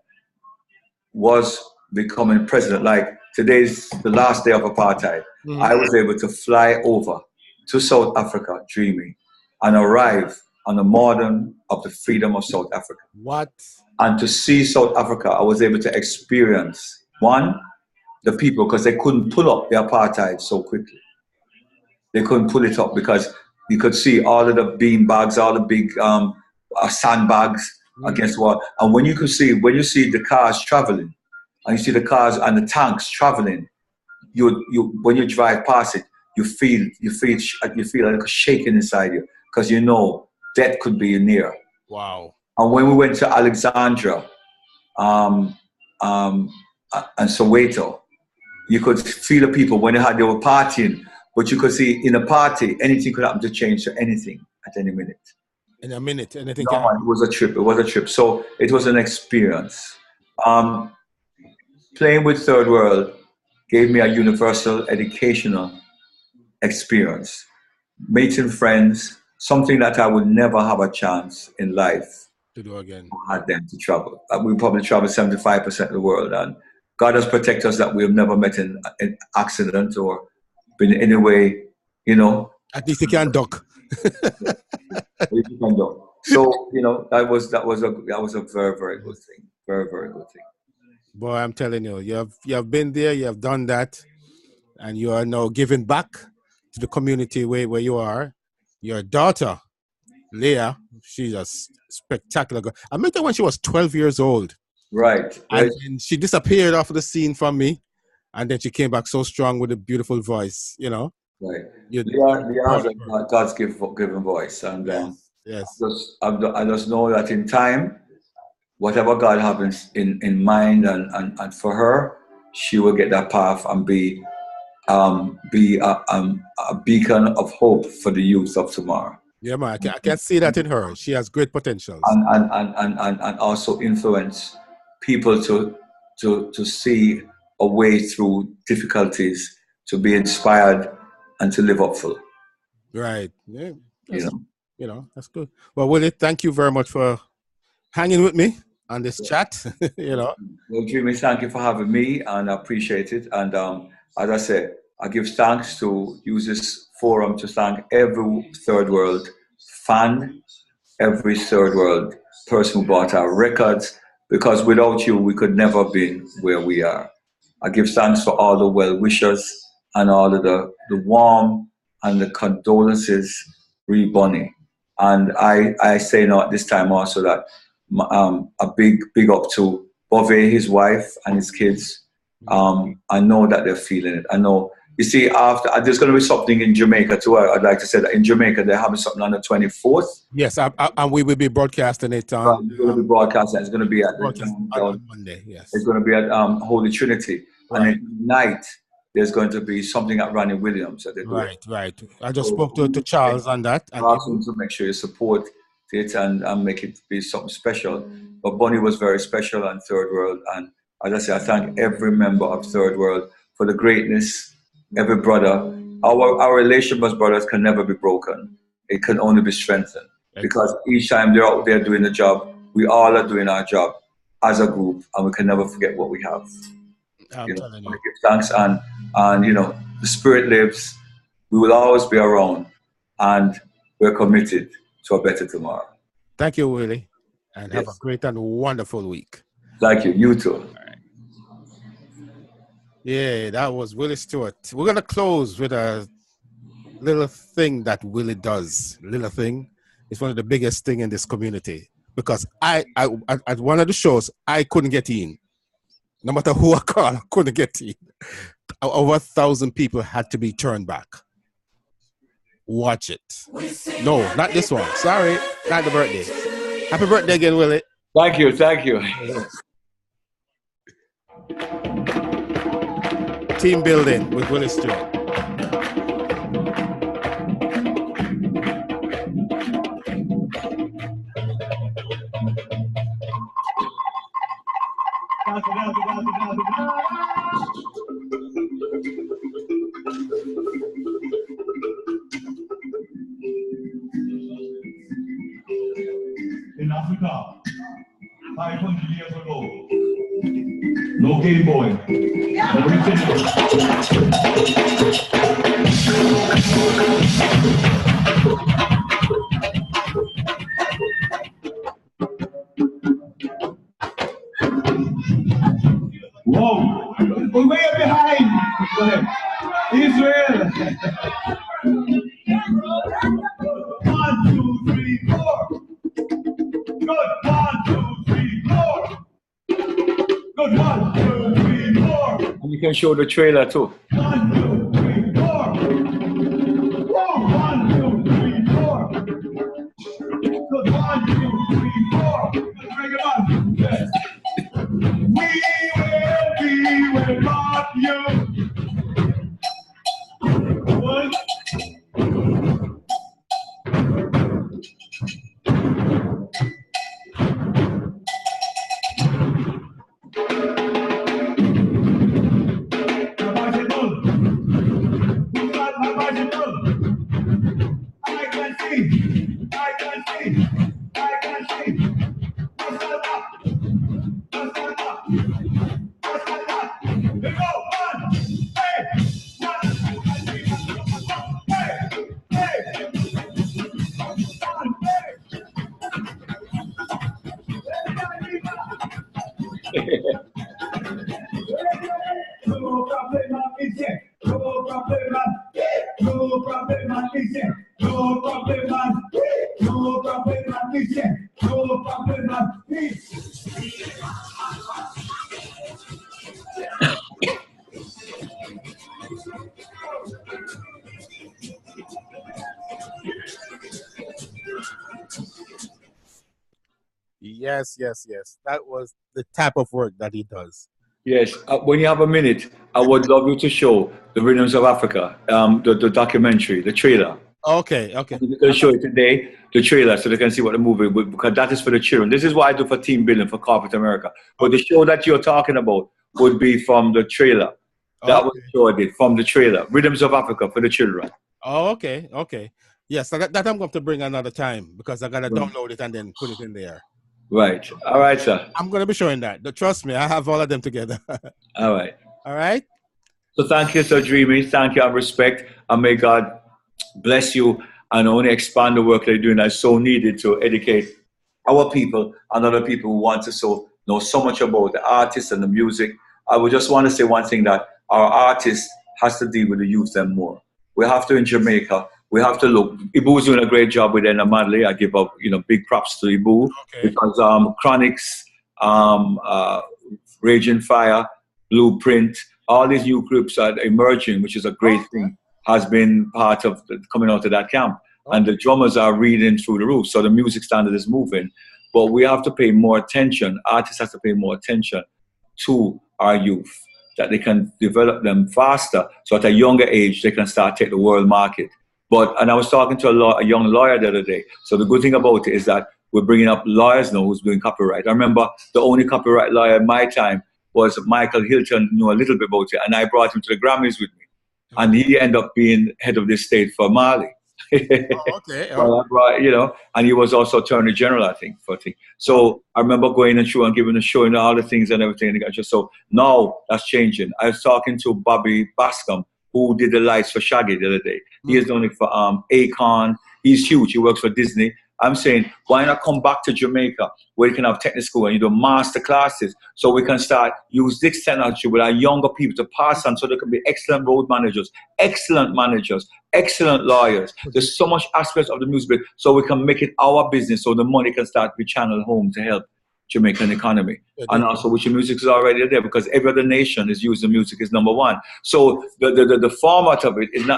was becoming president, like today's the last day of apartheid, I was able to fly over to South Africa, Dreamy, and arrive on the morning of the freedom of South Africa. What? And to see South Africa, I was able to experience, one, the people, because they couldn't pull up the apartheid so quickly. They couldn't pull it up because you could see all of the bean bags, all the big sandbags against what. And when you see the cars traveling, and you see the cars and the tanks traveling, when you drive past it, you feel like a shaking inside you, because death could be near. Wow. And when we went to Alexandria and Soweto, you could feel the people when they were partying, but you could see in a party, anything could happen to change to anything at any minute. In a minute, anything can happen. It was a trip. It was a trip. So it was an experience. Playing with Third World gave me a universal educational experience. Meeting friends, something that I would never have a chance in life to do again. I had them to travel. We probably travel 75% of the world, and God has protected us that we have never met in an accident or been in any way, At least you can duck. You can duck. So that was a very, very good thing. Very, very good thing. Boy, I'm telling you, you have been there, you have done that, and you are now giving back to the community where you are. Your daughter, Leah, she's a spectacular girl. I met her when she was 12 years old. Right. And she disappeared off the scene from me. And then she came back so strong with a beautiful voice, you know. Right. Leah has a God's given voice. And yes. I just know that in time, whatever God has in mind and for her, she will get that path and be a beacon of hope for the youth of tomorrow. Yeah, man, I can see that in her. She has great potential. And also influence people to see a way through difficulties, to be inspired and to live up full. Right. Yeah. You know, that's good. Well, Willie, thank you very much for hanging with me on this chat. You know. Well, Dreamy, thank you for having me, and I appreciate it. And as I said, I give thanks to use this forum to thank every third world fan, every third world person who bought our records, because without you, we could never have been where we are. I give thanks for all the well-wishers and all of the warm and the condolences, really, Bonnie. And I say now at this time also that a big up to Bove, his wife, and his kids. I know that they're feeling it. I know. You see, after there's going to be something in Jamaica too. I'd like to say that in Jamaica they're having something on the 24th. Yes, and we will be broadcasting it on. We're going to be broadcasting. It's going to be at on Monday. Yes, it's going to be at Holy Trinity, right. And then tonight there's going to be something at Ronnie Williams. Right. I just spoke to Charles on that. And asked him to make sure you support it and make it be something special. But Bonnie was very special on Third World, and as I say, I thank every member of Third World for the greatness. Every brother, our relationship as brothers can never be broken. It can only be strengthened, because each time they're out there doing the job, we all are doing our job as a group, and we can never forget what we have. I'm telling you. Give thanks, and you know, the spirit lives. We will always be around, and we're committed to a better tomorrow. Thank you, Willie, and have a great and wonderful week. Thank you. You too. Yeah, that was Willie Stewart. We're going to close with a little thing that Willie does. Little thing. It's one of the biggest thing in this community, because I at one of the shows, I couldn't get in. No matter who I call, I couldn't get in. Over 1,000 people had to be turned back. Watch it. No, not this one. Sorry, not the birthday. Happy birthday again, Willie. Thank you. Team building with Willie Stewart. In Africa, 500 years ago, no Game Boy. Whoa, we're way behind. Go ahead. Israel. 1, 2, 3, 4. Good. 1, 2, 3, 4. Good. 1, 2, 3, 4. And you can show the trailer too. 1, 2, 3, 4. Whoa, 1, 2, 3, 4. Good. 1, 2, 3, 4. Bring it on. Yes. We will love you. One. No problem. dice, no problema, no problema, dice, no problema, dice. Yes, yes, yes. That was the type of work that he does. Yes, when you have a minute, I would love you to show the Rhythms of Africa, the documentary, the trailer. Okay, okay. You can show it today, the trailer, so they can see what the movie, because that is for the children. This is what I do for Team Building for Corporate America. But the show that you're talking about would be from the trailer. That was the show I did, from the trailer. Rhythms of Africa for the children. Oh, okay, okay. Yes, that I'm going to bring another time because I got to download it and then put it in there. Right. All right, sir. I'm going to be showing that. Trust me, I have all of them together. All right. All right. So thank you, Sir Dreamy. Thank you and respect. And may God bless you and only expand the work that you're doing that's so needed to educate our people and other people who want to know so much about the artists and the music. I would just want to say one thing, that our artists has to deal with the youth and more. We have to in Jamaica. We have to look. Ibu's doing a great job with Enna Madley. I give up, big props to Ibu, because Chronics, Raging Fire, Blueprint, all these new groups are emerging, which is a great thing, has been part of coming out of that camp. And the drummers are reading through the roof. So the music standard is moving. But we have to pay more attention. Artists have to pay more attention to our youth, that they can develop them faster. So at a younger age, they can start take the world market. And I was talking to a young lawyer the other day. So the good thing about it is that we're bringing up lawyers now who's doing copyright. I remember the only copyright lawyer in my time was Michael Hilton, knew a little bit about it. And I brought him to the Grammys with me. And he ended up being head of the state for Mali. And he was also Attorney General, I think, for a thing. So I remember going and giving a show and all the things and everything. So now that's changing. I was talking to Bobby Bascom, who did the lights for Shaggy the other day. He has done it for Akon. He's huge. He works for Disney. I'm saying, why not come back to Jamaica where you can have technical school and you do master classes, so we can start use this technology with our younger people to pass on, so they can be excellent road managers, excellent lawyers. There's so much aspects of the music, so we can make it our business, so the money can start to be channeled home to help Jamaican economy. And also, which music is already there, because every other nation is using music is number one. So the format of it is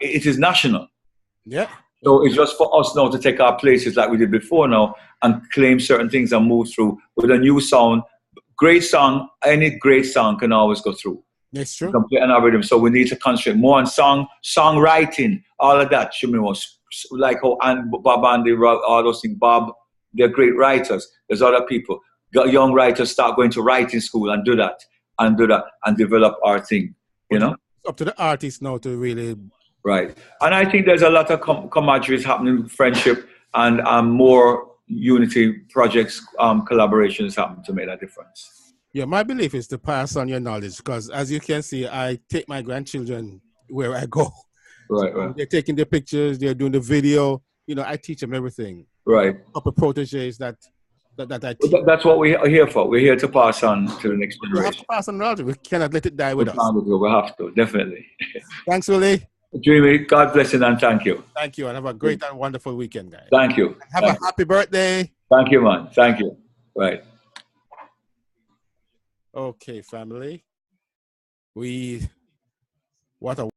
it is national. Yeah. So it's just for us now to take our places like we did before now and claim certain things and move through with a new sound. Great song, any great song can always go through. That's true. Complete an rhythm. So we need to concentrate more on songwriting, all of that. Like how Bob Andy, all those things. Bob, they're great writers. There's other people. Young writers start going to writing school and do that and develop our thing. It's up to the artists now to really. Right. And I think there's a lot of camaraderie happening, friendship, and more unity projects, collaborations happen to make that difference. Yeah, my belief is to pass on your knowledge, because as you can see, I take my grandchildren where I go. Right, so they're taking the pictures, they're doing the video. I teach them everything. Right. Couple proteges that I teach. That's what we're here for. We're here to pass on to the next generation. We have to pass on knowledge. We cannot let it die with us. We have to, definitely. Thanks, Willie. Dreamy, God bless you and thank you. Thank you, and have a great and wonderful weekend, guys. Thank you. Have a happy birthday. Thank you, man. Thank you. Right. Okay, family. What a